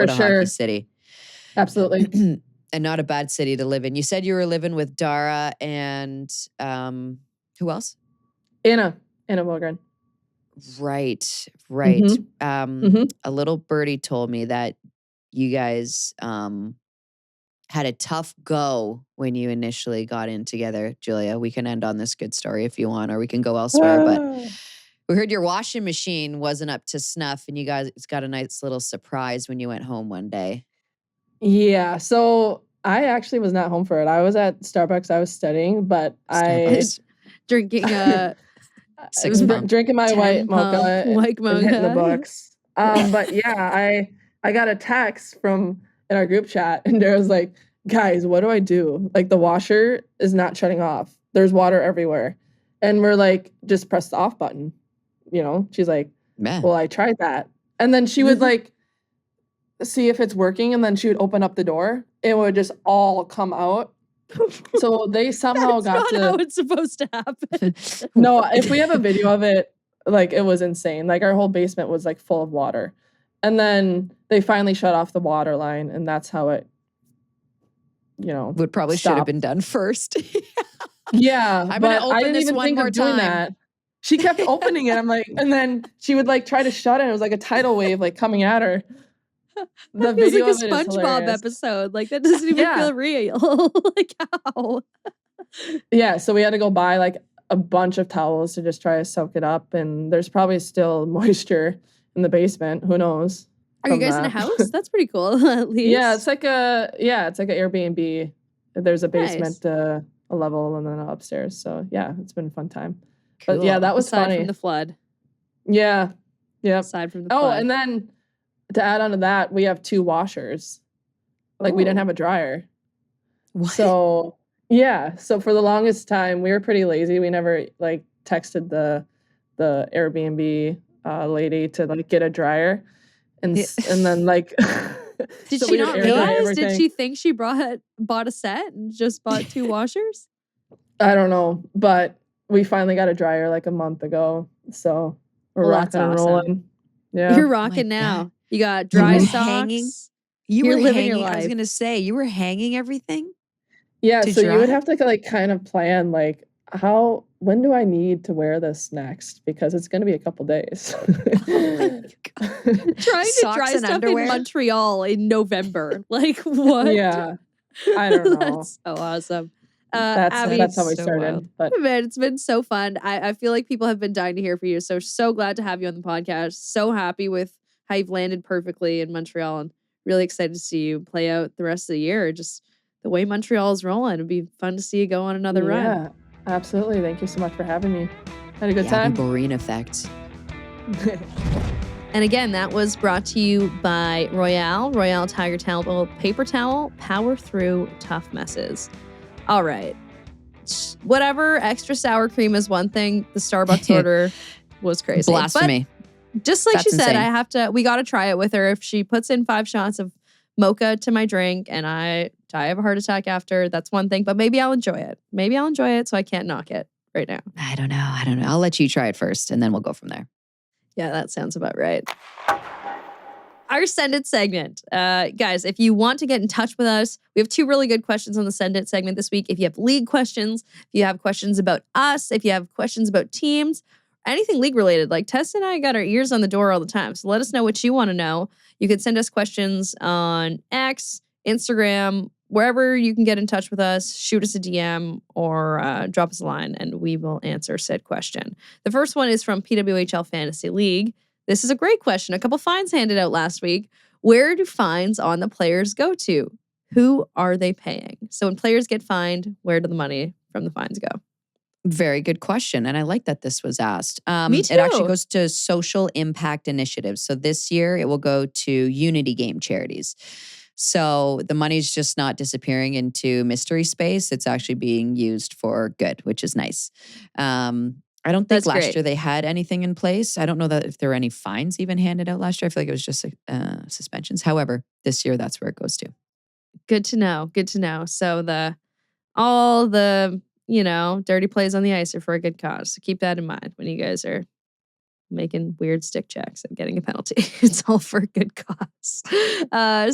city. Absolutely. And not a bad city to live in. You said you were living with Dara and who else? Anna Wilgren. Right. Mhm. A little birdie told me that you guys had a tough go when you initially got in together, Julia. We can end on this good story if you want, or we can go elsewhere. But we heard your washing machine wasn't up to snuff, and you guys got a nice little surprise when you went home one day. Yeah, so I actually was not home for it. I was at Starbucks. I was studying, but Starbucks. Drinking Six pump. drinking my 10 white pump mocha white and hitting the mocha. books. But yeah, I got a text from in our group chat, and there was like, guys, what do I do? Like the washer is not shutting off. There's water everywhere, and we're like, just press the off button. She's like, Man. well, I tried that, and then she would like see if it's working, and then she would open up the door. It would just all come out. So they somehow That's got not how to. it's supposed to happen. No, if we have a video of it, like it was insane. Like our whole basement was like full of water. And then they finally shut off the water line, and that's how it, Would probably should have been done first. Yeah, I'm but gonna open I didn't this even one think more of doing time. that. She kept opening it. I'm like, and then she would like try to shut it. It was like a tidal wave like coming at her. The That feels video like of a it is SpongeBob hilarious. episode. Like that doesn't even Yeah. feel real. Like how? Yeah, so we had to go buy like a bunch of towels to just try to soak it up, and there's probably still moisture in the basement. Who knows? Are you from guys in a that. house? That's pretty cool. At least. Yeah, it's like an Airbnb. There's a basement, a level, and then upstairs. So yeah, it's been a fun time. But yeah, Cool. that was aside funny. from the flood. Yeah. Aside from the flood. Oh, and then to add on to that, we have 2 washers. Like we didn't Oh. have a dryer. What? So yeah. So for the longest time, we were pretty lazy. We never like texted the Airbnb lady to like get a dryer, and Yeah. and then like Did so she we would not air dry realize? Did everything. she think she bought a set and just bought 2 washers? I don't know, but we finally got a dryer like a month ago, so we're Well, that's rocking and awesome. rolling. Yeah. You're Oh my rocking now. God. You got You dry were socks. hanging. You You're were living your hanging. I was life. gonna say you were hanging everything Yeah, to so you would dry. have to like kind of plan like when do I need to wear this next? Because it's gonna be a couple days. Oh my God. Trying to Socks dry and stuff underwear? in Montreal in November. Like what? Yeah. I don't know. That's so awesome. That's Abby, that's how we so started. wild. But man, it's been so fun. I feel like people have been dying to hear from you. So glad to have you on the podcast. So happy with how you've landed perfectly in Montreal and really excited to see you play out the rest of the year. Just the way Montreal is rolling. It'd be fun to see you go on another run. yeah, absolutely. Thank you so much for having me. Had a good The Abby time. Boreen effect. And again, that was brought to you by Royale. Royale Tiger Towel Paper Towel. Power through tough messes. All right. Whatever, extra sour cream is one thing. The Starbucks order was crazy. Blasphemy. But just like That's she said, insane. we got to try it with her. If she puts in 5 shots of mocha to my drink and I have a heart attack after, that's one thing. But maybe I'll enjoy it. So I can't knock it right now. I don't know. I'll let you try it first, and then we'll go from there. Yeah, that sounds about right. Our Send It segment. Guys, if you want to get in touch with us, we have 2 really good questions on the Send It segment this week. If you have league questions, if you have questions about us, if you have questions about teams, anything league related, like Tess and I got our ears on the door all the time. So let us know what you want to know. You can send us questions on X, Instagram, wherever you can get in touch with us. Shoot us a DM or drop us a line and we will answer said question. The first one is from PWHL Fantasy League. This is a great question. A couple fines handed out last week. Where do fines on the players go to? Who are they paying? So when players get fined, where do the money from the fines go? Very good question. And I like that this was asked. Me It actually too. goes to social impact initiatives. So this year it will go to Unity Game charities. So the money's just not disappearing into mystery space. It's actually being used for good, which is nice. I don't think That's last great. year they had anything in place. I don't know that if there were any fines even handed out last year. I feel like it was just suspensions. However, this year that's where it goes to. Good to know. Good to know. So all the dirty plays on the ice are for a good cause. So keep that in mind when you guys are making weird stick checks and getting a penalty. It's all for a good cause.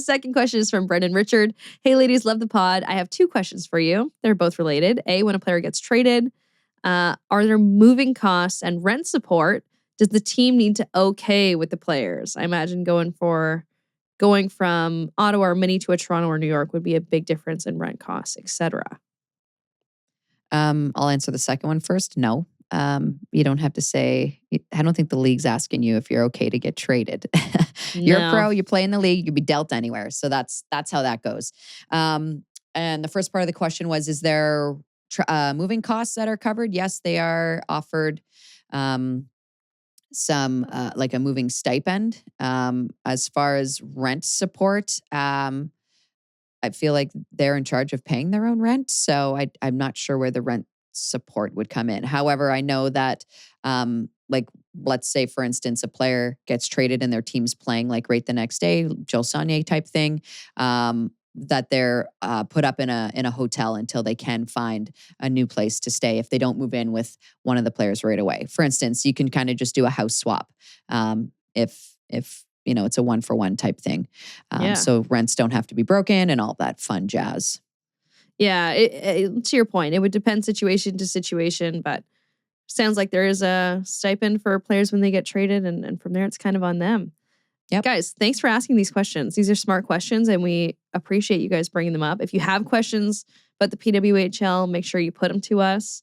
Second question is from Brendan Richard. Hey, ladies, love the pod. I have 2 questions for you. They're both related. A, when a player gets traded, are there moving costs and rent support? Does the team need to okay with the players? I imagine going from Ottawa or Mini to a Toronto or New York would be a big difference in rent costs, etc. I'll answer the second one first. No. You don't have to say, I don't think the league's asking you if you're okay to get traded. You're a pro, you play in the league, you can be dealt anywhere. So that's how that goes. And the first part of the question was, is there moving costs that are covered? Yes, they are offered some like a moving stipend. As far as rent support, I feel like they're in charge of paying their own rent. So I'm not sure where the rent support would come in. However, I know that like let's say, for instance, a player gets traded and their team's playing like right the next day, Jill Saunier type thing, that they're put up in a hotel until they can find a new place to stay if they don't move in with one of the players right away. For instance, you can kind of just do a house swap if it's a 1-for-1 type thing. So rents don't have to be broken and all that fun jazz. Yeah, to your point, it would depend situation to situation, but sounds like there is a stipend for players when they get traded, and from there, it's kind of on them. Yep. Guys, thanks for asking these questions. These are smart questions, and we appreciate you guys bringing them up. If you have questions about the PWHL, make sure you put them to us.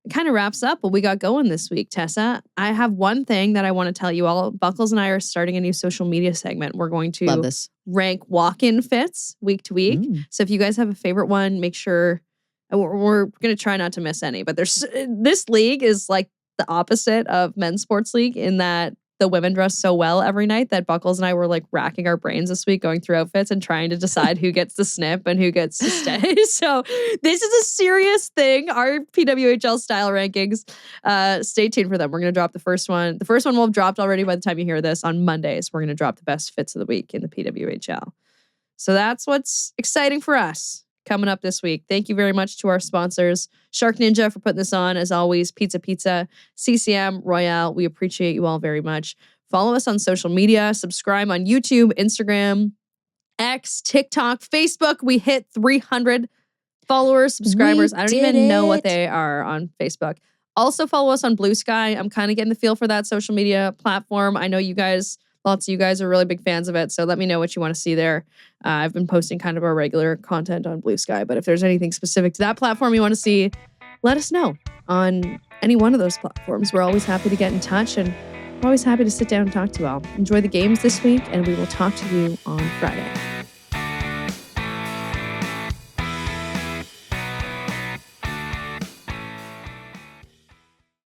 It kind of wraps up what we got going this week, Tessa. I have one thing that I want to tell you all. Buckles and I are starting a new social media segment. We're going to Love this. rank walk-in fits week to week. So if you guys have a favorite one, make sure we're going to try not to miss any. But this league is like the opposite of men's sports league in that the women dress so well every night that Buckles and I were like racking our brains this week going through outfits and trying to decide who gets to snip and who gets to stay. So this is a serious thing. Our PWHL style rankings. Stay tuned for them. We're going to drop the first one. The first one will have dropped already by the time you hear this on Mondays. We're going to drop the best fits of the week in the PWHL. So that's what's exciting for us coming up this week. Thank you very much to our sponsors, SharkNinja, for putting this on. As always, Pizza, CCM, Royale. We appreciate you all very much. Follow us on social media. Subscribe on YouTube, Instagram, X, TikTok, Facebook. We hit 300 followers, subscribers. I don't even know what they are on Facebook. Also follow us on Blue Sky. I'm kind of getting the feel for that social media platform. I know you guys, lots of you guys are really big fans of it. So let me know what you want to see there. I've been posting kind of our regular content on Blue Sky, but if there's anything specific to that platform you want to see, let us know on any one of those platforms. We're always happy to get in touch, and we're always happy to sit down and talk to you all. Enjoy the games this week, and we will talk to you on Friday.